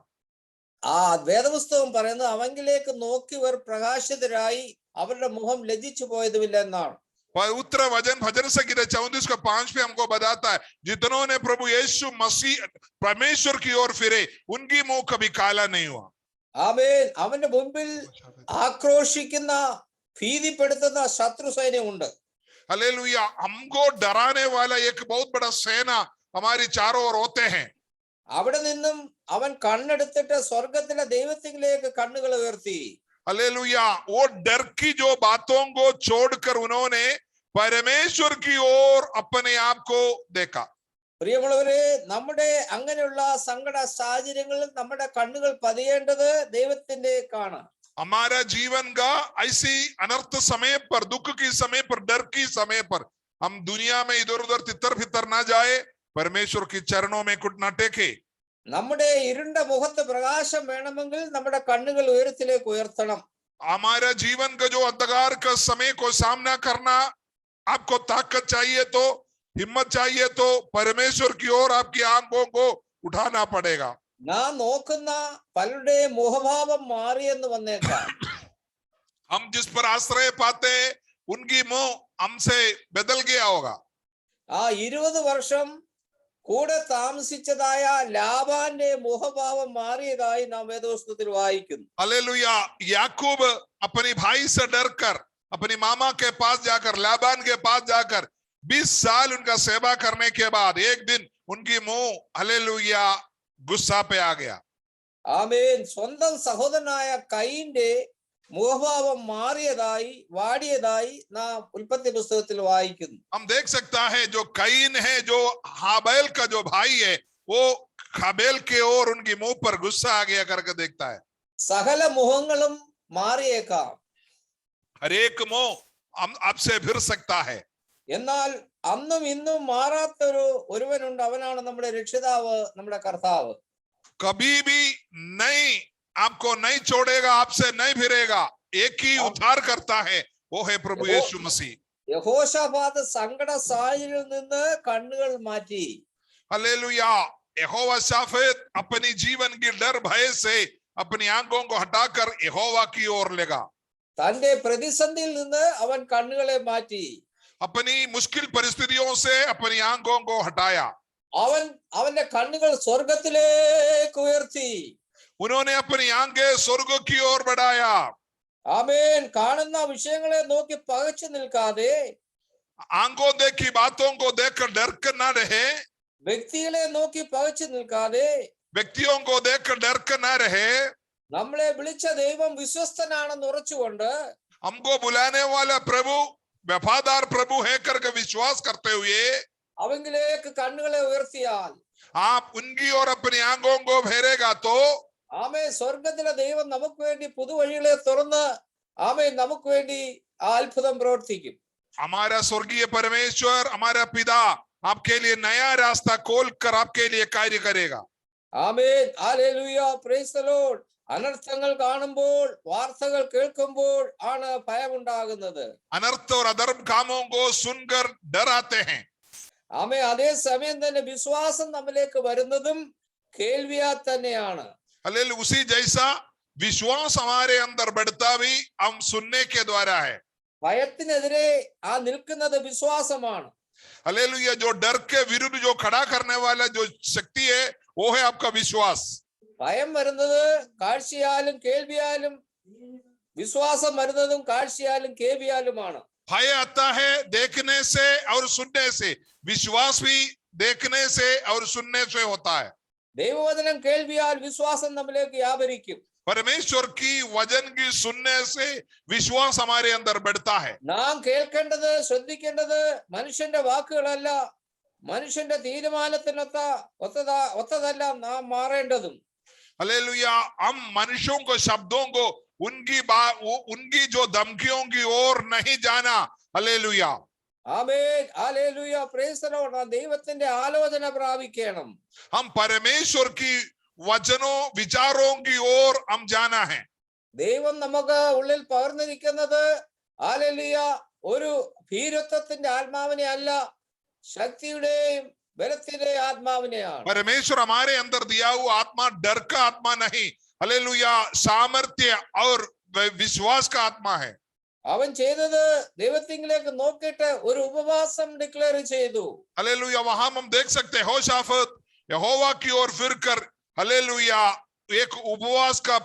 ആ വേദപുസ്തകം പറയുന്നത്, അവങ്കിലേക്ക് നോക്കിയവർ പ്രകാശിതരായി അവരുടെ മുഖം ലജ്ജിച്ചു പോയതുമില്ല എന്നാണ്. पवित्र वचन भजन संहिता 34 का 5 पे हमको बताता है, जितनों ने प्रभु यीशु मसीह परमेश्वर की ओर फिरे, उनकी मुंह कभी काला नहीं हुआ। ആമേൻ. അവന്റെ മുമ്പിൽ ആക്രോശിക്കുന്ന, ഭീതിപ്പെടുത്തുന്ന ശത്രു സൈന്യമുണ്ട്. हालेलुया। हमको डराने वाला एक बहुत बड़ा सेना हमारी चारों ओर होते हैं। അവിടെ നിന്നും അവൻ കണ്ണെടുത്തിട്ട് സ്വർഗത്തിലെ ദൈവത്തിലേക്ക് കണ്ണുകൾ ഉയർത്തി. हालेलुया। वो डर की जो बातों को छोड़कर उन्होंने परमेश्वर की ओर अपने आप को देखा। പ്രിയമുള്ളവരെ, നമ്മുടെ അങ്ങനെയുള്ള സങ്കട സാഹചര്യങ്ങളിൽ നമ്മുടെ കണ്ണുകൾ പതിയേണ്ടത് ദൈവത്തിലേക്കാണ്. हमारा जीवन का ऐसी अनर्थ समय पर, दुख की समय पर, डर की समय पर हम दुनिया में इधर उधर तितर फितर ना जाए, परमेश्वर की चरणों में घुटना टेके। നമ്മുടെ ഇരുണ്ട മുഖത്ത് പ്രകാശം വേണമെങ്കിൽ നമ്മുടെ കണ്ണുകൾ ഉയരത്തിലേക്ക് ഉയർത്തണം. हमारा जीवन का जो अंधकार का समय को सामना करना, आपको ताकत चाहिए तो, हिम्मत चाहिए तो परमेश्वर की ओर आपकी आंखों को उठाना पड़ेगा। നാം നോക്കുന്ന പലരുടെ മുഖഭാവം മാറിയെന്ന് വന്നേക്കാം. हम जिस पर आश्रय पाते, उनकी मुंह हमसे बदल गया होगा। ആ 20 വർഷം കൂടെ താമസിച്ചതായ ലാബാന്റെ മുഖഭാവം മാറിയതായി നാം വേദപുസ്തകത്തിൽ വായിക്കുന്നു. हालेलुया। याकूब अपने भाई से डरकर अपनी मामा के पास जाकर, लाबान के पास जाकर 20 साल उनका सेवा करने के बाद एक दिन उनकी मुंह हालेलुया गुस्सा पे आ गया। ആമേൻ. സ്വന്തം സഹോദരനായ കയീന്റെ മുഖഭാവം മാറിയതായി, വാടിയതായി നാം ഉൽപ്പത്തി പുസ്തകത്തിൽ വായിക്കുന്നു. हम देख सकता है जो कईन है, जो हाबेल का जो भाई है, वो हाबेल के ओर उनकी मुंह पर गुस्सा आ गया करके देखता है। സകല മുഖങ്ങളും മാറിയേക്കാം. हर एक मुंह हम आपसे फिर सकता है। എന്നാൽ അന്നും ഇന്നും മാറാത്തൊരു ഒരുവനുണ്ട്. അവനാണ് നമ്മുടെ രക്ഷിതാവ്, നമ്മുടെ കർത്താവ്. कभी भी नहीं, आपको नहीं छोड़ेगा, आपसे नहीं फिरेगा। एक ही उद्धार करता है, वो है प्रभु यीशु मसीह। യഹോശാഫാത്ത് സങ്കട സാഹചര്യത്തിൽ നിന്ന് കണ്ണുകൾ മാറ്റി. हालेलुया। यहोशाफात अपनी जीवन की डर भय से अपनी आंखों को हटाकर यहोवा की ओर लगा। തന്റെ പ്രതിസന്ധിയിൽ നിന്ന് അവൻ കണ്ണുകളെ മാറ്റി. अपनी मुश्किल परिस्थितियों से अपनी आंखों को हटाया। അവന്റെ കണ്ണുകൾ സ്വർഗത്തിലേക്ക് ഉയർത്തി. उन्होंने अपनी आंखें स्वर्ग की ओर बढ़ाया। ആമേൻ. കാണുന്ന വിഷയങ്ങളെ നോക്കി പകച്ചു നിൽക്കാതെ, आंखों देखी बातों को देखकर डर कर ना रहे, വ്യക്തികളെ നോക്കി പകച്ചു നിൽക്കാതെ, व्यक्तियों को देखकर डर कर ना रहे, നമ്മളെ വിളിച്ച ദൈവം വിശ്വസ്തനാണെന്ന് ഉറച്ചുകൊണ്ട്, हमको बुलाने वाला प्रभु वफादार प्रभु है करके विश्वास करते हुए അവങ്കിലേക്ക് കണ്ണുകളെ ഉയർത്തിയാൽ, आप उनकी ओर अपनी आंखों को फेरेगा तो ആമേൻ, സ്വർഗത്തിലെ ദൈവം നമുക്ക് വേണ്ടി പുതുവഴികളെ തുറന്ന് ആമേൻ നമുക്ക് വേണ്ടി ആ അത്ഭുതം പ്രവർത്തിക്കും. हमारा स्वर्गीय परमेश्वर, हमारा पिता आपके लिए नया रास्ता खोल कर आपके लिए कार्य करेगा। Amen hallelujah praise the Lord. അനർത്ഥങ്ങൾ കാണുമ്പോൾ വാർത്തകൾ കേൾക്കുമ്പോൾ ആണ് ഭയമുണ്ടാകുന്നത്. अनर्थ और अधर्म कामों को सुनकर डर आते हैं। ആമേ അതേ സമയം തന്നെ വിശ്വാസം നമ്മിലേക്ക് വരുന്നതും കേൾവിയാൽ തന്നെയാണ്. हालेलुया, उसी जैसा विश्वास हमारे अंदर बढ़ता भी हम सुनने के द्वारा है। ഭയത്തിനെതിരെ ആ നിൽക്കുന്നത് വിശ്വാസമാണ്. हालेलुया, जो डर के विरुद्ध जो खड़ा करने वाला जो शक्ति है वो है आपका विश्वास। ഭയം വരുന്നത് കാഴ്ചയാലും കേൾവിയാലും, വിശ്വാസം വരുന്നതും കാഴ്ചയാലും കേൾവിയാലുമാണ്. भय आता है देखने से और सुनने से, विश्वास भी देखने से और सुनने से होता है। ദൈവവചനം കേൾവിയാൽ വിശ്വാസം നമ്മിലേക്ക് വ്യാപരിക്കും. परमेश्वर की वचन की सुनने से विश्वास हमारे अंदर बढ़ता है। നാം കേൾക്കേണ്ടത് ശ്രദ്ധിക്കേണ്ടത് മനുഷ്യന്റെ വാക്കുകളല്ല, മനുഷ്യന്റെ തീരുമാനത്തിനൊത്തതല്ല നാം മാറേണ്ടതും. हालेलुया, हम मनुष्यों को शब्दों को उनकी जो धमकियों की ओर नहीं जाना। Hallelujah, amen hallelujah praise the Lord. ദൈവത്തിന്റെ ആലോചന പ്രാപിക്കണം. हम परमेश्वर की वचनों विचारों की ओर हम जाना है। ദൈവം നമുക്ക് ഉള്ളിൽ പകർന്നിരിക്കുന്നത് ഹല്ലേലൂയ ഒരു ഭീരുത്വത്തിന്റെ ആത്മാവിനെ അല്ല, ശക്തിയുടെയും ബലത്തിന്റെയും ആത്മാവിനെയാണ്. परमेश्वर हमारे अंदर दिया हुआ आत्मा डर का आत्मा नहीं, हालेलुया, सामर्थ्य और विश्वास का आत्मा है। അവൻ ചെയ്തത് ദൈവത്തിലേക്ക് നോക്കിയിട്ട് ഒരു ഉപവാസം ഡിക്ലെയർ ചെയ്തു. हालेलुया, वहां हम देख सकते हैं होशाफत यहोवा की ओर फिरकर हालेलुया एक उपवास का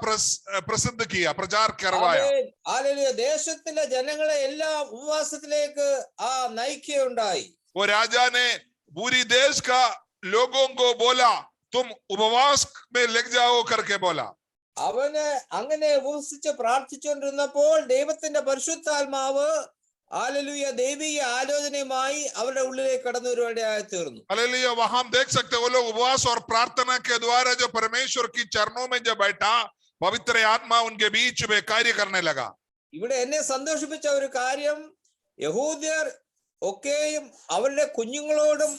प्रसिद्ध किया, प्रचार करवाया। Amen hallelujah. ദേശത്തിലെ ജനങ്ങളെ എല്ലാം ഉപവാസത്തിലേക്ക് ആ നയിക്കുകയുണ്ടായി. वो राजा ने पूरी देश का लोगों को बोला तुम उपवास में लग जाओ करके बोला। അവന് അങ്ങനെ ഉപവസിച്ച് പ്രാർത്ഥിച്ചുകൊണ്ടിരുന്നപ്പോൾ ദൈവത്തിന്റെ പരിശുദ്ധാത്മാവ് ഹല്ലേലൂയ ദൈവിക ആലോചനയുമായി അവരുടെ ഉള്ളിലേക്ക് കടന്നു വരുവാനായി തീർന്നു. हालेलुया, वहां हम देख सकते हैं वो लोग उपवास और प्रार्थना के द्वारा जो परमेश्वर की चरणों में जब बैठा, पवित्र आत्मा उनके बीच में कार्य करने लगा। ഇവിടെ എന്നെ സന്തോഷിപ്പിച്ച ഒരു കാര്യം, യഹൂദ്യർ ഒക്കെയും അവരുടെ കുഞ്ഞുങ്ങളോടും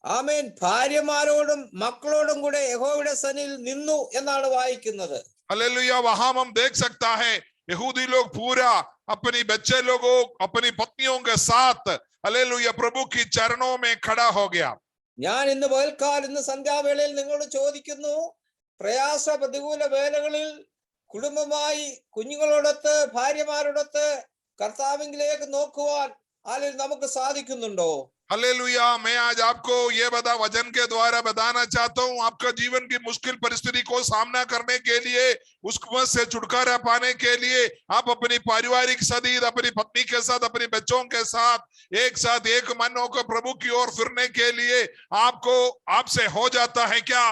ആമേൻ ഭാര്യമാരോടും മക്കളോടും കൂടെ യഹോവയുടെ സന്നിധിയിൽ നിന്നു എന്നാണ് വായിക്കുന്നത്. हालेलुया, वहां हम देख सकता है यहूदी लोग पूरा अपनी बच्चे लोगों अपनी पत्नियों के साथ हालेलुया प्रभु की चरणों में खड़ा हो गया। ഞാൻ ഇന്ന് പകൽക്കാലം ഇന്ന് സന്ധ്യാവേളയിൽ നിങ്ങളോട് ചോദിക്കുന്നു, പ്രയാസ പ്രതികൂല വേളകളിൽ കുടുംബമായി കുഞ്ഞുങ്ങളോടൊത്ത് ഭാര്യമാരോടൊത്ത് കർത്താവിലേക്ക് നോക്കുവാൻ അല്ലെങ്കിൽ നമുക്ക് സാധിക്കുന്നുണ്ടോ? हालेलुया, मैं आज आपको ये वचन के द्वारा बताना चाहता हूँ, आपका जीवन की मुश्किल परिस्थिति को सामना करने के लिए, उसमें से छुटकारा पाने के लिए आप अपनी पारिवारिक सदीद अपनी पत्नी के साथ अपने बच्चों के साथ एक मन होकर प्रभु की ओर फिरने के लिए आपसे हो जाता है क्या?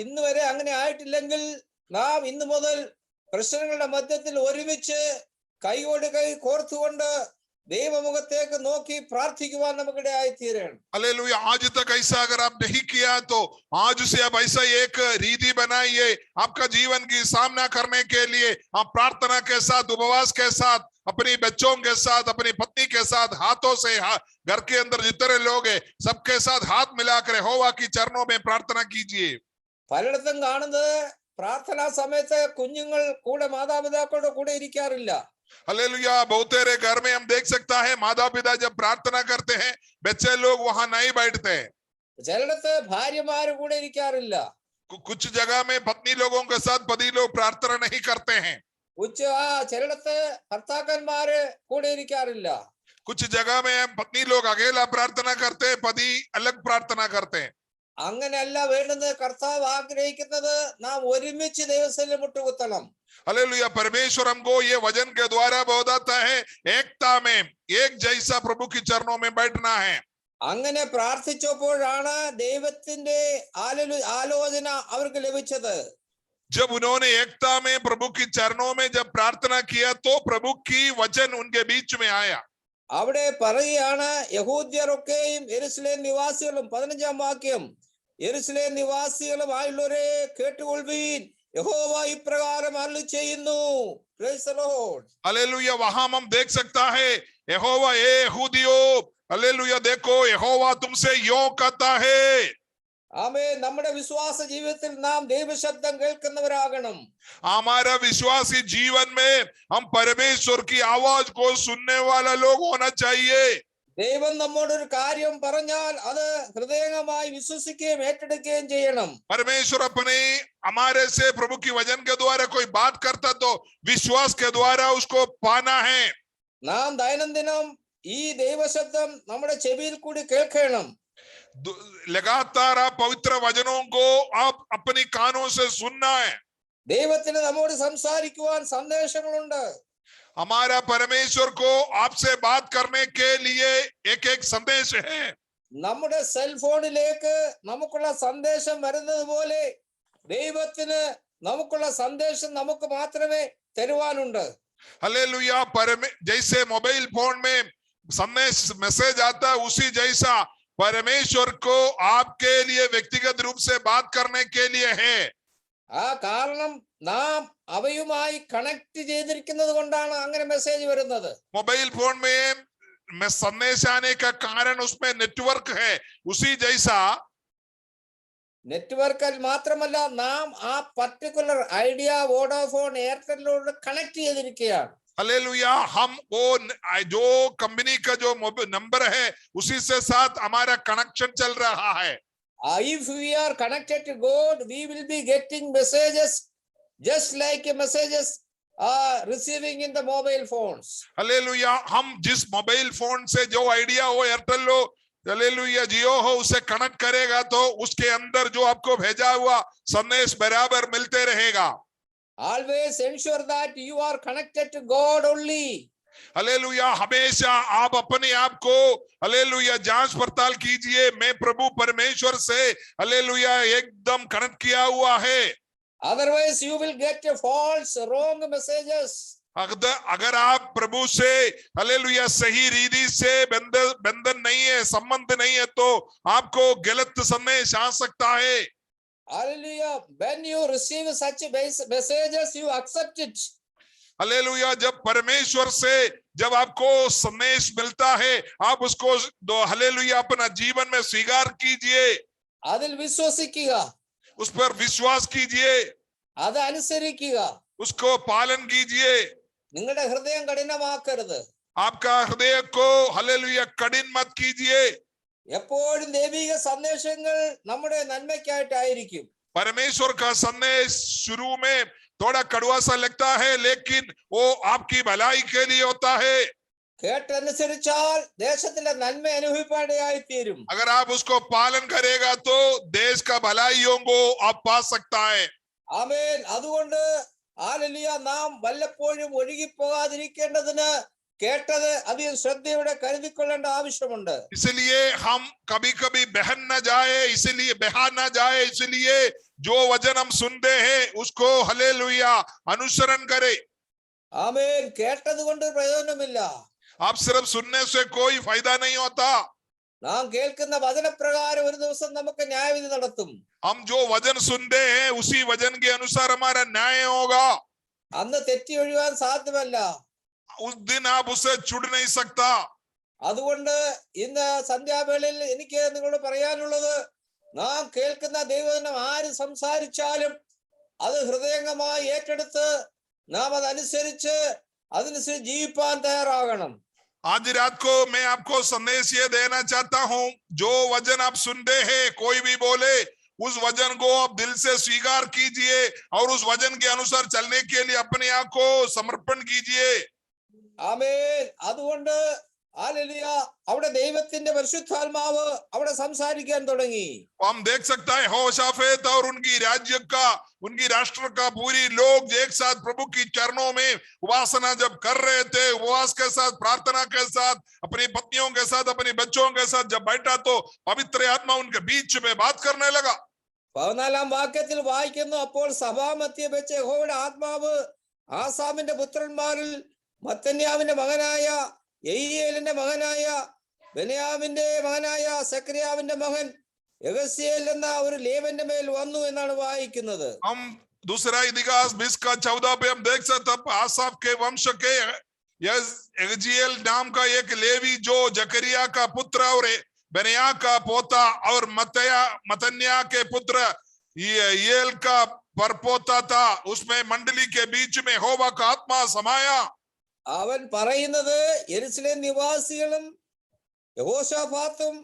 ഇന്ന് വരെ അങ്ങനെ ആയിട്ടില്ലെങ്കിൽ നാം ഇന്ന് മുതൽ പ്രശ്നങ്ങളുടെ മധ്യത്തിൽ ഒരുമിച്ച് കൈയോട് കൈ കോർത്തുകൊണ്ട് ദൈവമുഖത്തേക്ക് നോക്കി പ്രാർത്ഥിക്കുവാൻ നമുക്കിടയായി തീരണം. हालेलुया, आज तक ऐसा अगर आप नहीं किया तो आज से अब ऐसा एक रीति बनाइए आपका जीवन की सामना करने के लिए। आप प्रार्थना के साथ उपवास के साथ अपनी बच्चों के साथ अपनी पत्नी के साथ हाथों से घर के अंदर जितने लोग हैं सबके साथ हाथ मिलाकर यहोवा की चरणों में प्रार्थना कीजिए। പലയിടത്തും കാണുന്നത് പ്രാർത്ഥനാ സമയത്ത് കുഞ്ഞുങ്ങൾ കൂടെ മാതാപിതാക്കളുടെ കൂടെ ഇരിക്കാറില്ല. हालेलुया, बहुतेरे घर में हम देख सकता है माता पिता जब प्रार्थना करते हैं बच्चे लोग वहां नहीं बैठते हैं। ചിലയിടത്ത് ഭാര്യമാര് കൂടെ ഇരിക്കാറില്ല. कुछ जगह में पत्नी लोगों के साथ पति लोग प्रार्थना नहीं करते हैं। ചിലയിടത്ത് ഭർത്താക്കന്മാര് കൂടെ ഇരിക്കാറില്ല. कुछ जगह में पत्नी लोग अकेला प्रार्थना करते हैं, पति अलग प्रार्थना करते हैं। അങ്ങനെയല്ല വേണ്ടുന്നത്. കർത്താവ് ആഗ്രഹിക്കുന്നത് നാം ഒരുമിച്ച് ദൈവസന്നിധിയിൽ മുട്ടുകുത്തണം. हालेलुया, परमेश्वर हमको ये वचन के द्वारा बताता है एकता में एक जैसा प्रभु की चरणों में बैठना है। അങ്ങനെ പ്രാർത്ഥിച്ചപ്പോഴാണ് ദൈവത്തിന്റെ ആലോചന അവർക്ക് ലഭിച്ചത്. जब उन्होंने एकता में प्रभु की चरणों में जब प्रार्थना किया तो प्रभु की वचन उनके बीच में आया। അവിടെ പറയുകയാണ്, യഹൂദ്യരൊക്കെയും യെരൂശലേം നിവാസികളും 15-ാം വാക്യം, യെരൂശലേം നിവാസികളുമായുള്ളവരെ കേട്ടുകൊള്ളുവീൻ, യഹോവ ഇപ്രകാരം അരുളി ചെയ്യുന്നു. Price the Lord. हालेलुया, वहां हम देख सकता है यहोवा ए यहूदियों हालेलुया। देखो यहोवा तुमसे यो कहता है, ആമേൻ. നമ്മുടെ വിശ്വാസ ജീവിതത്തിൽ നാം ദൈവശബ്ദം കേൾക്കുന്നവരാകണം. हमारा विश्वासी जीवन में हम परमेश्वर की आवाज को सुनने वाला लोग होना चाहिए। ദൈവം നമ്മോട് ഒരു കാര്യം പറഞ്ഞാൽ അത് ഹൃദയംഗമായി വിശ്വസിക്കുകയും ഏറ്റെടുക്കുകയും ചെയ്യണം. परमेश्वर अपने हमारे से प्रभु की वचन के द्वारा कोई बात करता तो विश्वास के द्वारा उसको पाना है। നാം ദൈനംദിനം ഈ ദൈവശബ്ദം നമ്മുടെ ചെവിയിൽ കൂടി കേൾക്കണം. लगातार आप पवित्र वचनों को आप अपनी कानों से सुनना है। ദൈവത്തിന് നമ്മോട് സംസാരിക്കുവാൻ സന്ദേശങ്ങളുണ്ട്. हमारा परमेश्वर को आपसे बात करने के लिए एक एक संदेश है। നമ്മുടെ സെൽഫോണിലേക്ക് നമുക്കുള്ള സന്ദേശം വരുന്നത് പോലെ ദൈവത്തിന് നമുക്കുള്ള സന്ദേശം നമുക്ക് മാത്രമേ തരുവാനുണ്ട്. हालेलुया। जैसे मोबाइल फोन में संदेश मैसेज आता है उसी जैसा परमेश्वर को आपके लिए व्यक्तिगत रूप से बात करने के लिए है। ആ കാരണം നാം അവയുമായി കണക്ട് ചെയ്തിരിക്കുന്നത് കൊണ്ടാണ് അങ്ങനെ മെസ്സേജ് വരുന്നത്. मोबाइल फोन में संदेश आने का कारण उसमें नेटवर्क है, उसी जैसा നെറ്റ്വർക്കിൽ മാത്രമല്ല നാം ആ പർട്ടിക്കുലർ ഐഡിയ, വോഡാഫോൺ, എയർടെലിനോട് കണക്ട് ചെയ്തിരിക്കുകയാണ്. हालेलुया। हम वो जो कंपनी का जो नंबर है उसी से साथ हमारा कनेक्शन चल रहा है। If we are connected to God, we will be getting messages just like messages are receiving in the mobile phones. Hallelujah. हम जिस मोबाइल फोन से जो आइडिया हो, एयरटेल हो, हालेलुया, जियो हो, उसे कनेक्ट करेगा तो उसके अंदर जो आपको भेजा हुआ संदेश बराबर मिलते रहेगा। Always ensure that you are connected to God only. Hallelujah. हमेशा आप अपने आप को हालेलुया जांच पड़ताल कीजिए, मैं प्रभु परमेश्वर से हालेलुया एकदम कनेक्ट किया हुआ है। Otherwise you will get a false, wrong messages. अगर आप प्रभु से हालेलुया सही रीति से बंधन नहीं है, संबंध नहीं है, तो आपको गलत संदेश आ सकता है। Hallelujah. When you receive such messages, you accept it. Hallelujah. जब परमेश्वर से जब आपको संदेश मिलता है आप उसको हालेलुया अपना जीवन में स्वीकार कीजिए, അതിൽ വിശ്വസിക്കുക, उस पर विश्वास कीजिए, അത് അനുസരിക്കുക. उसको पालन कीजिए। നിങ്ങളുടെ ഹൃദയം കഠിനമാക്കരുത്. आपका हृदय को हालेलुया कठिन मत कीजिए। എപ്പോഴും ദൈവിക സന്ദേശങ്ങൾ നമ്മുടെ നന്മയ്ക്കായിട്ടായിരിക്കും. परमेश्वर का संदेश शुरू में थोड़ा कड़वा सा लगता है लेकिन वो आपकी भलाई के लिए होता है। കേട്ടനുസരിച്ചാൽ ദേശത്തിലെ നന്മ അനുഭവിപ്പാനിടയായി തീരും. अगर आप उसको पालन करेगा तो देश का भलाइयों को आप पा सकता है। ആമേൻ. അതുകൊണ്ട് ഹല്ലേലൂയ, നാം വല്ലപ്പോഴും ഒഴുകിപ്പോകാതിരിക്കേണ്ടതിന് കേട്ടത് അധികം ശ്രദ്ധയോടെ കരുതിക്കൊള്ളേണ്ട ആവശ്യമുണ്ട്. इसलिए हम कभी कभी बहन न जाए, इसलिए बहा न जाए, इसलिए जो वचन हम सुनते हैं उसको हालेलुया अनुसरण करे। ആമേൻ. കേട്ടത് കൊണ്ട് പ്രയോജനമില്ല. आप सिर्फ सुनने से कोई फायदा नहीं होता। നാം കേൾക്കുന്ന വചനപ്രകാരം ഒരു ദിവസം നമുക്ക് ന്യായവിധി നടത്തും. हम जो वचन सुनते हैं उसी वचन के अनुसार हमारा न्याय होगा। അന്ന് തെറ്റി ഒഴിയാൻ സാധ്യമല്ല. उस दिन आप उससे छुड़ नहीं सकता। അതുകൊണ്ട് ഇന്ന് സന്ധ്യാവേളയിൽ എനിക്ക് നിങ്ങളോട് പറയാനുള്ളത്, നാം കേൾക്കുന്ന ദൈവവചനം ആര് സംസാരിച്ചാലും അത് ഹൃദയംഗമായി ഏറ്റെടുത്ത് നാം അതനുസരിച്ച് അതിനനുസരിച്ച് ജീവിപ്പാൻ തയ്യാറാകണം. आज रात को मैं आपको संदेश ये देना चाहता हूं, जो वचन आप सुनते हैं कोई भी बोले उस वचन को आप दिल से स्वीकार कीजिए और उस वचन के अनुसार चलने के लिए अपने आप को समर्पण कीजिए। ആമേൻ. അതുകൊണ്ട് ഹല്ലേലൂയ, അവിടെ ദൈവത്തിന്റെ പരിശുദ്ധാത്മാവ് അവിടെ സംസാരിക്കാൻ തുടങ്ങി. हम देख सकता है होशाफेत और उनकी राज्य का, उनकी राष्ट्र का पूरी लोग एक साथ प्रभु की चरणों में उपासना जब कर रहे थे, उपवास के साथ, प्रार्थना के साथ, अपनी पत्नियों के साथ, अपनी बच्चों के साथ जब बैठा तो पवित्र आत्मा उनके बीच में बात करने लगा। 14-ാം വാക്യത്തിൽ വായിക്കുന്നു, അപ്പോൾ സഭാമധ്യേ വെച്ച് യഹോവയുടെ ആത്മാവ് ആസാമിന്റെ പുത്രന്മാരിൽ മത്തന്യാവിന്റെ മകനായ യെഹിയേലിന്റെ മകനായ ബെന്യാമിന്റെ മകനായ സെക്കറിയാവിന്റെ മകൻ യഹസ്യേൽ എന്ന ഒരു ലേവന്റെ മേൽ വന്നു എന്നാണ് വായിക്കുന്നത്. हम दूसरा इतिहास 20 का 14 पे हम देख सकते हैं आसाफ के वंश के यगजिएल नाम का एक लेवी जो जकरिया का पुत्र और बेनिया का पोता और मतन्या के पुत्र येल का परपोता था, उसमें मंडली के बीच में यहोवा का आत्मा समाया। അവൻ പറയുന്നത് യെരുശലേം നിവാസികളും യഹോശാഫാത്തും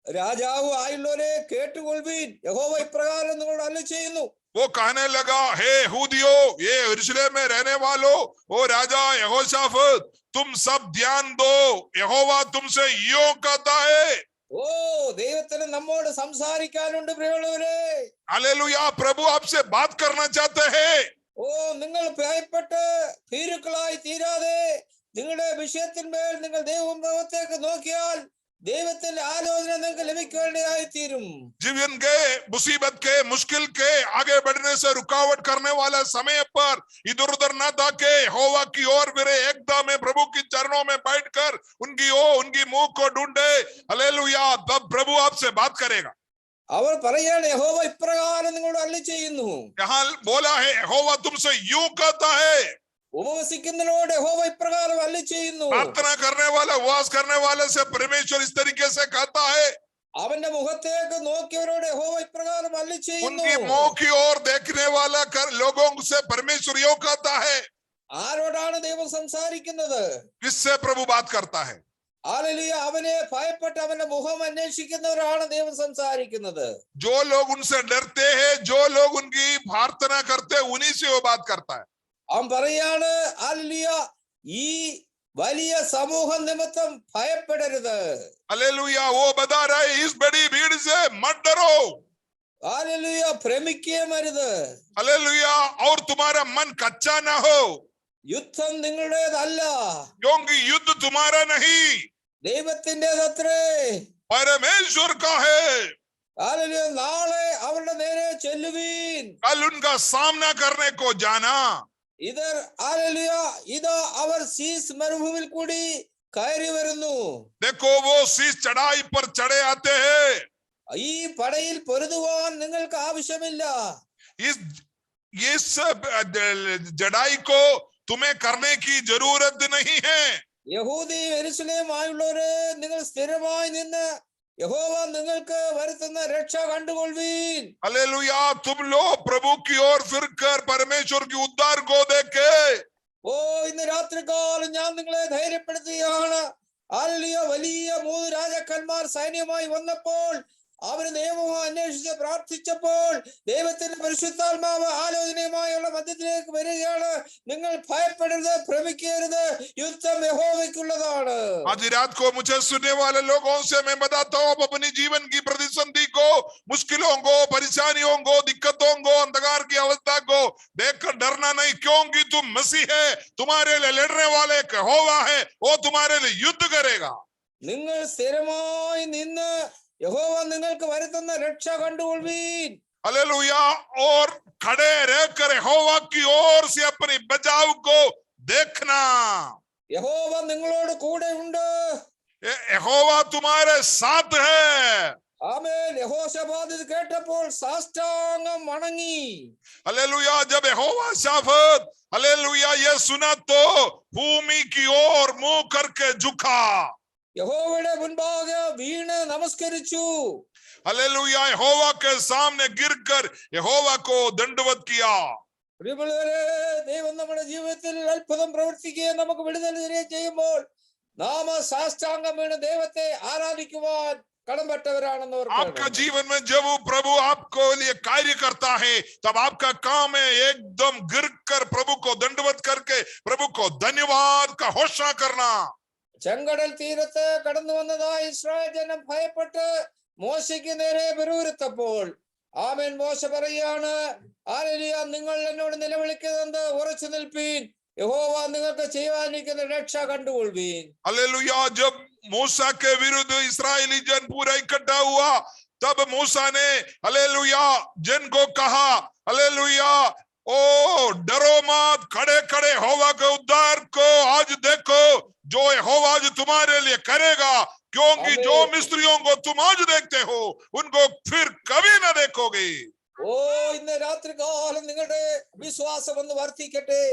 രാജാവും ആയുള്ളവരെ കേട്ടുകൊള്ളുവീൻ, യഹോവ ഇപ്രകാരം നിങ്ങളോട് അരുളിച്ചെയ്യുന്നു. वो कहने लगा, हे यहूदियों, ये यरूशलेम में रहने वालों, ओ राजा यहोशाफात, तुम सब ध्यान दो, यहोवा तुमसे यूं कहता है। ഓ, ദൈവത്തിന് നമ്മോട് സംസാരിക്കാനുണ്ട് പ്രിയമുള്ളവരെ. हालेलुया, प्रभु आपसे बात करना चाहते हैं। ഓ, നിങ്ങൾ ഭയപ്പെട്ട് ഭീരുക്കളായി തീരാതെ നിങ്ങളുടെ വിഷയത്തിന്മേൽ നിങ്ങൾ ദൈവമുഖത്തേക്ക് നോക്കിയാൽ ദൈവത്തിന്റെ ആലോചന നിങ്ങൾക്ക് ലഭിക്കേണ്ടതായി തീരും. जीवन के मुसीबत के मुश्किल के आगे बढ़ने से रुकावट करने वाला समय पर इधर उधर न ताके यहोवा की ओर फिरे, एकदम में प्रभु के चरणों में बैठकर उनकी मुंह को ढूंढे। हालेलुया, तब प्रभु आपसे बात करेगा। അവർ പറയാണ്, യഹോവ ഇപ്രകാരം നിങ്ങളോട് അരുളിച്ചെയ്യുന്നു. यहाँ बोला है, यहोवा तुमसे यूं कहता है। ഉപവസിക്കുന്നതിനോട് യഹോവ ഇപ്രകാരം അരുളിച്ചെയ്യുന്നു. प्रार्थना करने वाला, उपवास करने वाले से परमेश्वर इस तरीके से कहता है। അവന്റെ മുഖത്തേക്ക് നോക്കിയവരോട് യഹോവ ഇപ്രകാരം അരുളിച്ചെയ്യുന്നു. उनकी मुंह की ओर देखने वाला लोगों से परमेश्वर यूं कहता है। ആരോടാണ് ദൈവം സംസാരിക്കുന്നത്? किससे प्रभु बात करता है? ഹല്ലേലൂയ. അവനെ ഭയപ്പെട്ട് അവന്റെ മുഖം അന്വേഷിക്കുന്നവരാണ് ദൈവം സംസാരിക്കുന്നത്. जो लोग उनसे डरते हैं, जो लोग उनकी प्रार्थना करते हैं, उन्हीं से वो बात करता है। അവൻ പറയാണ്, ഹല്ലേലൂയ, ഈ വലിയ സമൂഹം നിമിത്തം ഭയപ്പെടരുത്. हालेलुया, वो बता रहा है, इस बड़ी भीड़ से मत डरो। ഹല്ലേലൂയ, ഭ്രമിക്കുകയും അരുത്. हालेलुया, और तुम्हारा मन कच्चा ना हो, യുദ്ധം നിങ്ങളുടേതല്ല, क्योंकि युद्ध तुम्हारा नहीं, ദൈവത്തിൻ്റെതത്രേ. परमेश्वर का है। ഹല്ലേലൂയ. നാളെ അവരുടെ നേരെ ചെല്ലുവീൻ. कल उनका सामना करने को जाना। ഇതർ ഹല്ലേലൂയ, ഇതാ അവർ സീസ് മരുഭൂമിയിൽ കൂടി കയറി വരുന്നു. देखो, वो शीश चढ़ाई पर चढ़े आते हैं। ഈ പടയിൽ പൊരുതുവാൻ നിങ്ങൾക്ക് ആവശ്യമില്ല. इस चढ़ाई को तुम्हें करने की जरूरत नहीं है। യഹൂദി യെരൂശലേമായുള്ളവരെ, നിങ്ങൾ സ്ഥിരമായി നിന്ന് യഹോവ നിങ്ങൾക്ക് വരുത്തുന്ന രക്ഷ കണ്ടുകൊള്ളുവീൻ. हालेलुया, तुम लोग प्रभु की ओर फिरकर परमेश्वर की उद्धार को देखे। ഓ, ഇന്ന് രാത്രികാലം ഞാൻ നിങ്ങളെ ധൈര്യപ്പെടുത്തുകയാണ്. ഹല്ലേലൂയ. വലിയ 3 രാജാക്കന്മാർ സൈന്യമായി വന്നപ്പോൾ അവര് ദൈവവും അന്വേഷിച്ച് പ്രാർത്ഥിച്ചപ്പോൾ ദൈവത്തിന്റെ പരിശുദ്ധാത്മാവ് ആലോചനയുമായുള്ള മധ്യത്തിലേക്ക് വരികയാണ്. നിങ്ങൾ ഭയപ്പെടരുത്, ഭ്രമിക്കരുത്, യുദ്ധം യഹോവയ്ക്കുള്ളതാണ്. आज रात को मुझे सुनने वाले लोगों से मैं बताता हूँ, अपनी जीवन की प्रतिसंधि को, मुश्किलों को, परेशानियों को, दिक्कतों को, अंधकार की अवस्था को देखकर डरना नहीं, क्योंकि तुम मसीह है, तुम्हारे लिए लड़ने वाले यहोवा है, वो तुम्हारे लिए युद्ध करेगा। നിങ്ങൾ സ്ഥിരമായി നിന്ന് യഹോവ നിങ്ങൾക്ക് വരുത്തുന്ന രക്ഷ കണ്ടുകൊള്ളുവീൻ. हालेलुया, और खड़े रहकर यहोवा की ओर से अपनी बचाव को देखना। യഹോവ നിങ്ങളോട് കൂടെ ഉണ്ട്. यहोवा तुम्हारे साथ है। ആമേൻ. യഹോശാഫാത്ത് ഇത് കേട്ടപ്പോൾ സാഷ്ടാംഗം വണങ്ങി. हालेलुया, जब यहोवा शाफत हालेलुया ये सुना तो भूमि की ओर मुंह करके झुका। യഹോവയുടെ മുൻപാകെ വീണ് നമസ്കരിച്ചു. हालेलुया, यहोवा के सामने गिरकर यहोवा को दंडवत किया। പ്രിയമുള്ളവരെ, ദൈവം നമ്മുടെ ജീവിതത്തിൽ അത്ഭുതം പ്രവർത്തിക്കുകയും നമുക്ക് വിടുതൽ തരികയും ചെയ്യുമ്പോൾ നാം സാഷ്ടാംഗം വീണ് ദൈവത്തെ ആരാധിക്കുവാൻ കടംപെട്ടവരാണെന്ന് आपका ഓർക്കണം. जीवन में जब प्रभु आपको लिए कार्य करता है, तब आपका काम है एकदम गिरकर प्रभु को दंडवत करके प्रभु को धन्यवाद का घोषणा करना। ചെങ്കടൽ തീരത്ത് കടന്നു വന്നതായി ഇസ്രായേൽ ജനം ഭയപ്പെട്ട് മോശയ്ക്ക് നേരെ പിറുവിറുത്തപ്പോൾ ആമേൻ മോശ പറയാണ്, ഹല്ലേലൂയ, നിങ്ങൾ എന്നോട് നിലവിളിക്കുന്നത് ഉറച്ചു നിൽപ്പീൻ, യഹോവ നിങ്ങൾക്ക് ചെയ്യാനിരിക്കുന്ന രക്ഷ കണ്ടുകൊള്ളുവീൻ. हालेलुया, जब मूसा के विरुद्ध इस्राएली जन पूरा इकट्ठा हुआ, तब मूसा ने हालेलुया जन को कहा, हालेलुया, ओ डरो मत, खड़े खड़े यहोवा के उद्धार को आज देखो, जो यहोवा आज तुम्हारे लिए करेगा, क्योंकि जो मिस्त्रियों को तुम आज देखते हो उनको फिर कभी ना देखोगे। ഓ, ഇന്ന് രാത്രികാലം നിങ്ങളുടെ വിശ്വാസം ഒന്ന് വർദ്ധിക്കട്ടെ.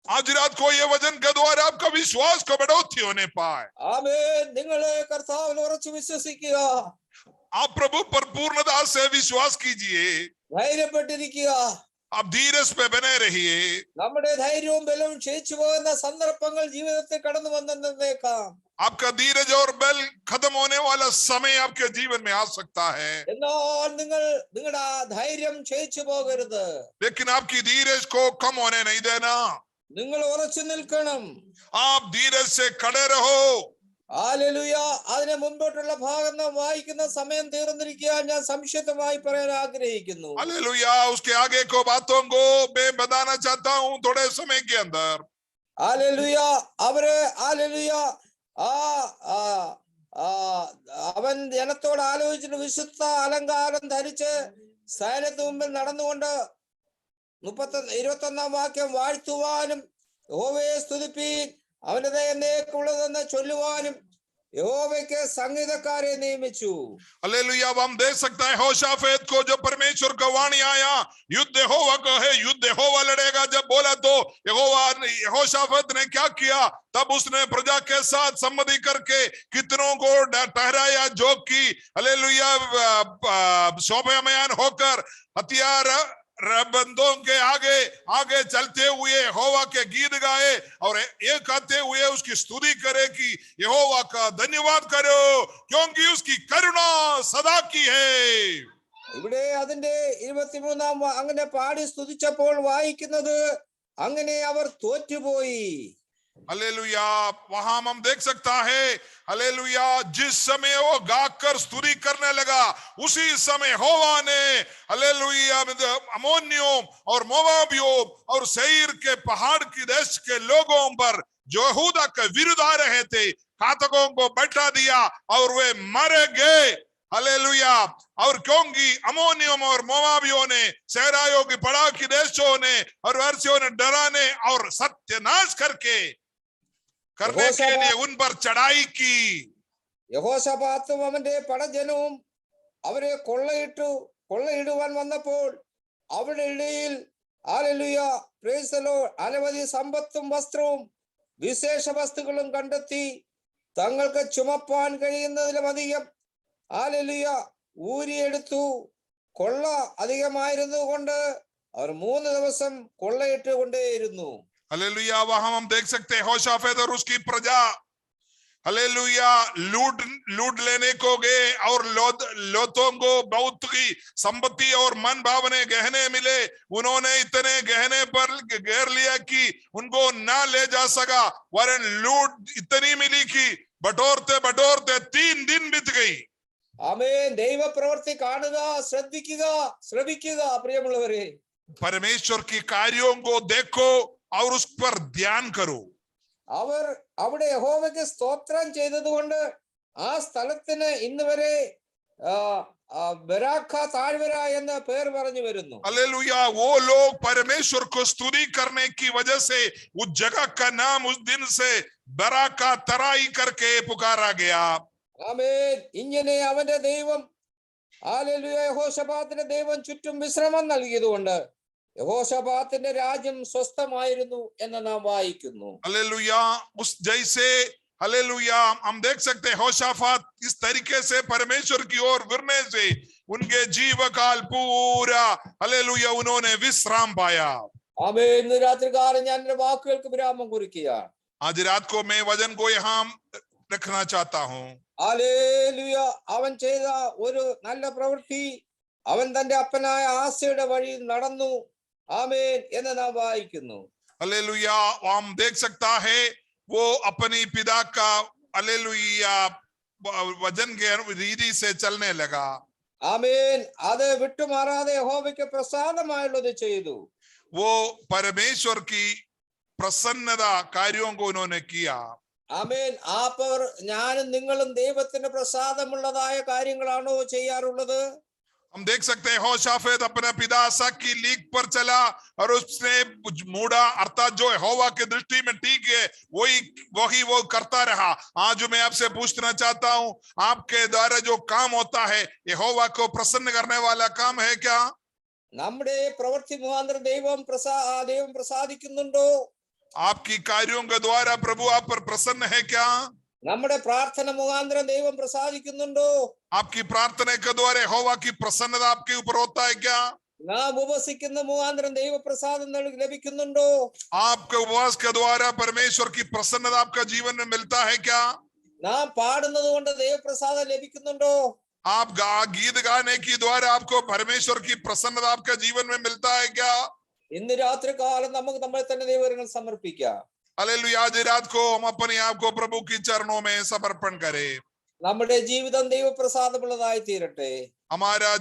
आज रात को ये वचन के द्वारा आपका विश्वास को बढ़ोतरी होने पाए। ആമേൻ. നിങ്ങള് കർത്താവിൽ ഉറച്ചു വിശ്വസിക്കുക, आप प्रभु पर पूर्णता से विश्वास कीजिए, ധൈര്യപ്പെട്ടിരിക്കുക. आप धीरज पे बने रहिए। നമ്മുടെ ധൈര്യവും ബലവും ക്ഷയിച്ചു പോകുന്ന സന്ദർഭങ്ങൾ ജീവിതത്തിൽ കടന്നു വന്നേക്കാം. आपका धीरज और बल खत्म होने वाला समय आपके जीवन में आ सकता है, എന്നാൽ നിങ്ങളുടെ ആ ധൈര്യം ക്ഷയിച്ചു പോകരുത്. लेकिन आपकी धीरज को कम होने नहीं देना। നിങ്ങൾ ഉറച്ചു നിൽക്കണം. आप धीरज से खड़े रहो। ഹല്ലേലൂയ. അതിന് മുൻപോട്ടുള്ള ഭാഗം നാം വായിക്കുന്ന സമയം തീർന്നിരിക്കാൻ ഞാൻ സംക്ഷിപ്തമായി പറയാൻ ആഗ്രഹിക്കുന്നു. हालेलुया। उसके आगे को बातों को मैं बताना चाहता हूं थोड़े समय के अंदर। ഹല്ലേലൂയ. അവര് ഹല്ലേലൂയ അവൻ ജനത്തോട് ആലോചിച്ചിട്ട് വിശുദ്ധ അലങ്കാരം ധരിച്ച് സൈന്യത്തിന് മുമ്പിൽ നടന്നുകൊണ്ട് 21 വാക്യം വാഴ്ത്തുവാനും യഹോവയെ സ്തുതിപ്പീൻ അവന്റെ ദയ എന്നേക്കുള്ളതെന്ന് ചൊല്ലുവാനും യഹോവയ്ക്ക് സംഗീതക്കാരെ നിയമിച്ചു. हालेलुया। अब हम देख सकते हैं होशाफेत को जो परमेश्वर का वाणी आया, युद्ध यहोवा का है, युद्ध यहोवा लड़ेगा जब बोला तो यहोशाफेत ने क्या किया? तब उसने प्रजा के साथ सम्मति करके कितनों को ठहराया जो कि हालेलुया शोभायमान होकर हथियार बंदों के आगे आगे चलते हुए यहोवा के गीत गाए और ये कहते हुए उसकी स्तुति करे कि यहोवा का धन्यवाद करो क्योंकि उसकी करुणा सदा की है। ഇവിടെ അതിന്റെ 23 അങ്ങനെ പാടി സ്തുതിച്ചപ്പോൾ വായിക്കുന്നത് അങ്ങനെ അവർ തോറ്റുപോയി. हालेलुया। वहां हम देख सकता है हालेलुया जिस समय वो गाकर स्तुति करने लगा उसी समय यहोवा ने हालेलुया अम्मोनियों और मोआबियों और सेईर के पहाड़ की देश के लोगों पर जो यहूदा के विरुद्ध आ रहे थे घातकों को बैठा दिया और वे मारे गए। हालेलुया। और क्योंकि अम्मोनियों और मोआबियों ने सेरायों की पड़ाव की देशों ने और वर्षियों ने डराने और सत्यानाश करने के लिए उन पर चढ़ाई की। യഹോശാഫാത്തും അവന്റെ പടജനവും അവരെ കൊള്ളയിടുവാൻ വന്നപ്പോൾ അവരുടെ ഇടയിൽ ഹല്ലേലൂയ പ്രൈസ് ദി ലോർഡ് അനവധി സമ്പത്തും വസ്ത്രവും വിശേഷ വസ്തുക്കളും കണ്ടെത്തി തങ്ങൾക്ക് ചുമപ്പാൻ കഴിയുന്നതിലുമധികം ഹല്ലേലൂയ ഊരിയെടുത്തു. കൊള്ള അധികമായിരുന്നു കൊണ്ട് അവർ 3 ദിവസം കൊള്ളയിട്ട് കൊണ്ടേയിരുന്നു. हालेलुया। वहां हम देख सकते हैं होशाफेत और उसकी प्रजा हालेलुया लूट लेने को गए और लोथों को बहुत की संपत्ति और मन भावने गहने मिले। उन्होंने इतने गहने पर घेर लिया कि उनको ना ले जा सका, वरन लूट इतनी मिली कि बटोरते बटोरते 3 दिन बीत गई। ആമേൻ. ദൈവപ്രവൃത്തി കാണുക, ശ്രവിക്കുക പ്രിയമുള്ളവരെ. परमेश्वर की कार्यों को देखो और उस पर ध्यान करो। അവർ അവിടെ യഹോവയ്ക്ക് സ്തോത്രം ചെയ്തതുകൊണ്ട് ആ സ്ഥലത്തിന് ഇന്ന് വരെ ബരാഖ താഴ്വര എന്ന പേർ പറഞ്ഞു വരുന്നു. हालेलुया। वो लोग परमेश्वर को स्तुति करने की वजह से उस जगह का नाम उस दिन से बराका तराई करके पुकारा गया। ആമേൻ. ഇങ്ങനെ അവന്റെ ദൈവം ഹല്ലേലൂയ യഹോശാഫാത്തിന്റെ ദൈവം ചുറ്റും വിശ്രമം നൽകിയതുകൊണ്ട് യഹോശാഫാത്തിന്റെ രാജ്യം സ്വസ്ഥമായിരുന്നു എന്ന് നാം വായിക്കുന്നു. हालेलुया। उस जैसे हालेलुया हम देख सकते हैं होशाफात इस तरीके से परमेश्वर की ओर फिरने से उनके जीवकाल पूरा हालेलुया उन्होंने विश्राम पाया। ആമേൻ. ഇന്ന് രാത്രികാലം ഞാൻ എന്റെ വാക്കുകൾക്ക് വിരാമം കുറിക്കുകയാണ്. आज रात को मैं वचन को यहाँ रखना चाहता हूँ। ഹല്ലേലൂയ. അവൻ ചെയ്ത ഒരു നല്ല പ്രവൃത്തി, അവൻ തന്റെ അപ്പനായ ആസയുടെ വഴി നടന്നു. ആമേൻ എന്ന് നാം വായിക്കുന്നു. हालेलुया। हम देख सकता है वो अपनी पिता का हालेलुया वचन के रीति से चलने लगा। ആമേൻ. അത് വിട്ടുമാറാതെ യഹോവയ്ക്ക് പ്രസാദമായുള്ളത് ചെയ്തു. वो परमेश्वर की प्रसन्नता कार्यों को उन्होंने किया। ആമേൻ. ഞാനും നിങ്ങളും ദൈവത്തിന് പ്രസാദമുള്ളതായ കാര്യങ്ങളാണോ ചെയ്യാറുള്ളത്? हम देख सकते हैं होशाफेत अपने पिता आसा की लीक पर चला और उसने मूड़ा अर्थात जो यहोवा की दृष्टि में ठीक है वही वो करता रहा। आज मैं आपसे पूछना चाहता हूं आपके द्वारा जो काम होता है यहोवा को प्रसन्न करने वाला काम है क्या? നമ്മുടെ പ്രവൃത്തി മുഖാന്തരം ദൈവം പ്രസാദിക്കുന്നുണ്ടോ? आपकी कार्यों के द्वारा प्रभु आप पर प्रसन्न है क्या? നമ്മുടെ പ്രാർത്ഥന മുഖാന്തരം ദൈവം പ്രസാദിക്കുന്നുണ്ടോ? आपकी प्रार्थना के द्वारा यहोवा की प्रसन्नता आपके ऊपर होता है क्या? നാം ഉപവസിക്കുന്ന മുഖാന്തരം ദൈവപ്രസാദം ലഭിക്കുന്നുണ്ടോ? आपके उपवास के द्वारा परमेश्वर की प्रसन्नता आपका जीवन में मिलता है क्या? നാം പാടുന്നത് കൊണ്ട് ദൈവപ്രസാദം ലഭിക്കുന്നുണ്ടോ? आप गीत गाने की द्वारा आपको परमेश्वर की प्रसन्नता आपका जीवन में मिलता है क्या? ഇന്ന് രാത്രി കാലം നമുക്ക് നമ്മളെ തന്നെ ദൈവങ്ങൾ സമർപ്പിക്കാം. हालेलुया। आज रात को हम अपने आप को प्रभु की चरणों में समर्पण करें। നമ്മുടെ ജീവിതം ദൈവപ്രസാദമുള്ളതായി തീരട്ടെ. हमारा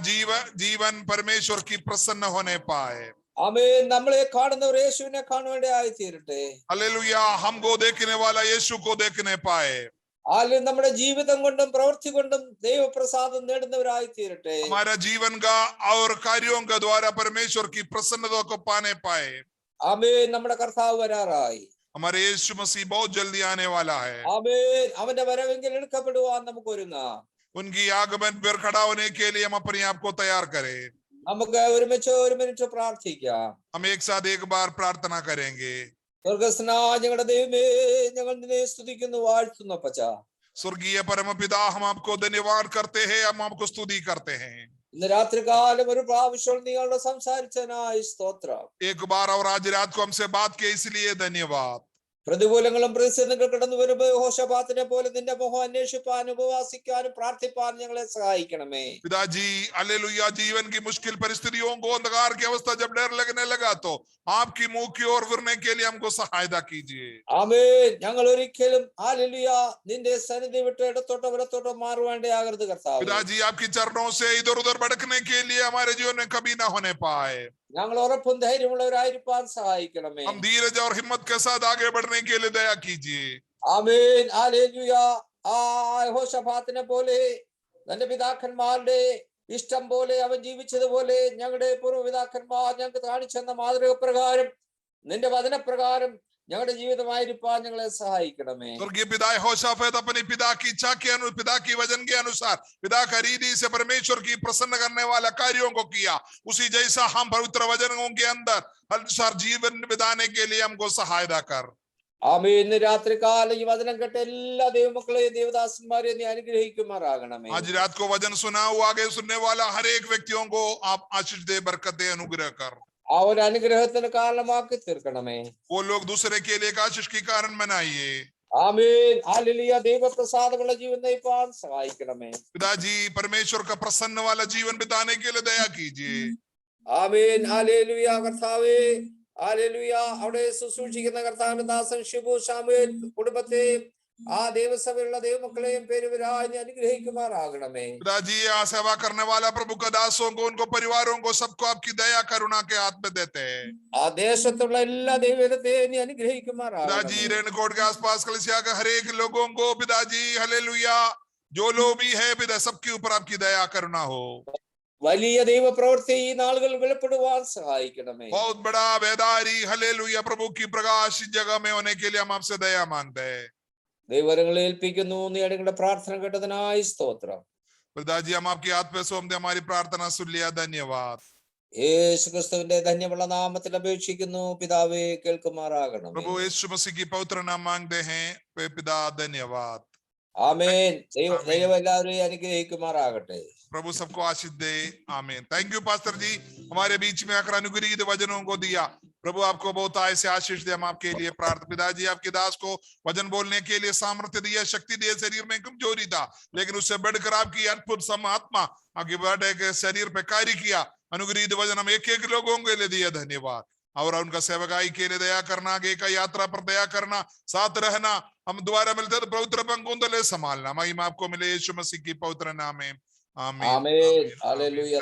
जीवन परमेश्वर की प्रसन्न होने पाए। ആമേൻ. നമ്മളെ കാണുന്നവർ യേശുവിനെ കാണുവാനായി തീരട്ടെ. हालेलुया। हमको देखने वाला यीशु को देखने पाए। ആലും നമ്മുടെ ജീവിതം കൊണ്ടും പ്രവൃത്തി കൊണ്ടും ദൈവപ്രസാദം നേടുന്നവരായി തീരട്ടെ. हमारा जीवन का और कार्यों के द्वारा परमेश्वर की प्रसन्नता को पाने पाए। ആമേൻ. നമ്മുടെ കർത്താവ് വരാറായി. हमारे यीशु मसीह बहुत जल्दी आने वाला है। ആമേൻ. അവന്റെ വരവെങ്കിൽ എടുക്കപ്പെടുവാൻ നമുക്ക് ഒരുങ്ങാം. उनकी आगमन पर खड़ा होने के लिए हम अपने आप को तैयार करें। നമുക്ക് ഒരുമിച്ച് ഒരു മിനിറ്റ് പ്രാർത്ഥിക്കാം. हम एक साथ एक बार प्रार्थना करेंगे। സ്വർഗസ്നായ ഞങ്ങളുടെ ദൈവമേ, ഞങ്ങൾ നിന്നെ സ്തുതിക്കുന്നു, വാഴ്ത്തുന്നു അപ്പച്ച. स्वर्गीय परम पिता, हम आपको धन्यवाद करते हैं, हम आपको स्तुति करते हैं। ഇന്ന് രാത്രികാലം ഒരു പ്രാവശ്യം നിങ്ങളോട് സംസാരിച്ചതിനായി സ്തോത്രം. एक बार और आज रात को हमसे बात किए इसलिए धन्यवाद। പ്രതികൂലങ്ങളും പ്രതിസന്ധികൾ കടന്നു വരുമ്പോൾ യഹോശാഫാത്തിനെ പോലെ നിന്റെ മുഖം അന്വേഷിപ്പാനും ഉപവാസിക്കാനും പ്രാർത്ഥിപ്പാനും ഞങ്ങളെ സഹായിക്കണമേ. पिताजी हालेलुया। जीवन की मुश्किल परिस्थितियों को, अंधकार की अवस्था जब डर लगने लगा तो आपकी मुंह की ओर फिरने के लिए हमको सहायता कीजिए। ആമേൻ. ഞങ്ങൾ ഒരിക്കലും ഹല്ലേലൂയ നിന്റെ സന്നിധി വിട്ട് ഇടത്തോട്ടോ വലത്തോട്ടോ മാറുവാണ്ടയാകരുത് കർത്താവേ. पिताजी आपकी चरणों से इधर उधर भटकने के लिए हमारे जीवन में कभी ना होने पाए। ഞങ്ങൾ ഉറപ്പും ധൈര്യമുള്ളവരായിരിക്കാൻ സഹായിക്കണമേ. हम धीरज और हिम्मत के साथ आगे बढ़ने के लिए दया कीजिए। ആമേൻ. ഹല്ലേലൂയ. യഹോശാഫാത്തിനെ പോലെ തന്റെ പിതാക്കന്മാരുടെ ഇഷ്ടം പോലെ അവൻ ജീവിച്ചതുപോലെ ഞങ്ങളുടെ പൂർവ്വപിതാക്കന്മാർ ഞങ്ങൾക്ക് കാണിച്ചെന്ന മാതൃക പ്രകാരം നിന്റെ വചനപ്രകാരം ഞങ്ങളുടെ ജീവിതമായിരിക്കാൻ ഞങ്ങളെ സഹായിക്കണമേ. स्वर्गीय पिता यहोशाफात अपने पिता की इच्छा के अनुसार, पिता की वचन के अनुसार, पिता का रीति से परमेश्वर की प्रसन्न करने वाला कार्यों को किया, उसी जैसा हम पवित्र वचनों के अंदर अनुसार जीवन बिताने के लिए हमको सहायता कर। ആമേൻ. ഇന്ന് രാത്രികാലം ഈ വചനം കേട്ട എല്ലാ ദൈവമക്കളെയും ദേവദാസന്മാരെയും നീ അനുഗ്രഹിക്കുമാറാകണമേ. आज रात को वचन सुना हुआ आगे सुनने वाला हर एक व्यक्तियों को आप आशीष दे, बरकत दे, अनुग्रह कर। ആ ഒരു അനുഗ്രഹത്തിന് കാരണമാക്കി തീർക്കണമേ. वो लोग दूसरे के लिए एक आशीष की कारण बनाइए। ആമേൻ. ഹല്ലേലൂയ. ദൈവപ്രസാദമുള്ള ജീവൻ നയിപ്പാൻ സഹായിക്കണമേ. पिताजी परमेश्वर का प्रसन्न वाला जीवन बिताने के लिए दया कीजिए। ആമേൻ. ഹല്ലേലൂയ. കർത്താവേ, ഹല്ലേലൂയ. അവിടെ ശുശ്രൂഷിക്കുന്ന കർത്താവിന്റെ ദാസൻ ഷിബു ശാമുവേൽ കുടുംബത്തെ ആ ദൈവസഭയിലുള്ള ദൈവമക്കളെയും പേരുവരായി നീ അനുഗ്രഹിക്കുമാറാകണമേ. पिताजी यहाँ सेवा करने वाला प्रभु का दासों को, उनको परिवारों को, सबको आपकी दया करुणा के हाथ में देते हैं। ആ ദേശത്തുള്ള എല്ലാ ദൈവത്തെയും നീ पिताजी അനുഗ്രഹിക്കുമാറാകണമേ. रेनकोट के आसपास कलिसिया के हर एक लोगों को पिताजी हालेलुया, जो लोग भी है पिता, सबके ऊपर आपकी दया करुणा हो। വലിയ ദൈവപ്രവൃത്തി ഈ നാളുകൾ വെളിപ്പെടുവാൻ സഹായിക്കണമേ. बहुत बड़ा बेदारी हालेलुया प्रभु की प्रकाश इस जगह में होने के लिए हम आपसे दया मांगते हैं। ദൈവങ്ങളെ ഏൽപ്പിക്കുന്നു. നീ അടിയുടെ പ്രാർത്ഥന കേട്ടതിനായി സ്തോത്രം. पिताजी हम आपके हाथ पे सौंपते, हमारी प्रार्थना सुन लिया, धन्यवाद। യേശു ക്രിസ്തുവിന്റെ ധന്യമുള്ള നാമത്തിൽ അപേക്ഷിക്കുന്നു പിതാവേ, കേൾക്കുമാറാകണം. प्रभु यीशु मसीह की पवित्र नाम मांगते हैं पिता, धन्यवाद। ആമേൻ. ദൈവം എല്ലാവരെയും അനുഗ്രഹിക്കുമാറാകട്ടെ. प्रभु सबको आशीष दे, आमीन। थैंक यू पास्टर जी, हमारे बीच में आकर अनुग्रहित वचनों को दिया। प्रभु आपको बहुत आय से आशीष दे। हम आपके लिए प्रार्थना, पिताजी आपके दास को वचन बोलने के लिए सामर्थ्य दिया, शक्ति दिए। शरीर में कमजोरी था, लेकिन उससे बढ़कर आपकी अद्भुत समात्मा आगे बढ़े के शरीर पे कार्य किया। अनुग्रहित वचन हम एक एक लोगों के लिए दिया, धन्यवाद। और उनका सेवकाई के लिए दया करना, आगे का यात्रा पर दया करना, साथ रहना। हम दोबारा मिलते तो पवित्र पंखों तले संभालना। महिमा आपको मिले यीशु मसीह की पवित्र नाम में, आमीन। ആമേൻ. ഹല്ലേലൂയ.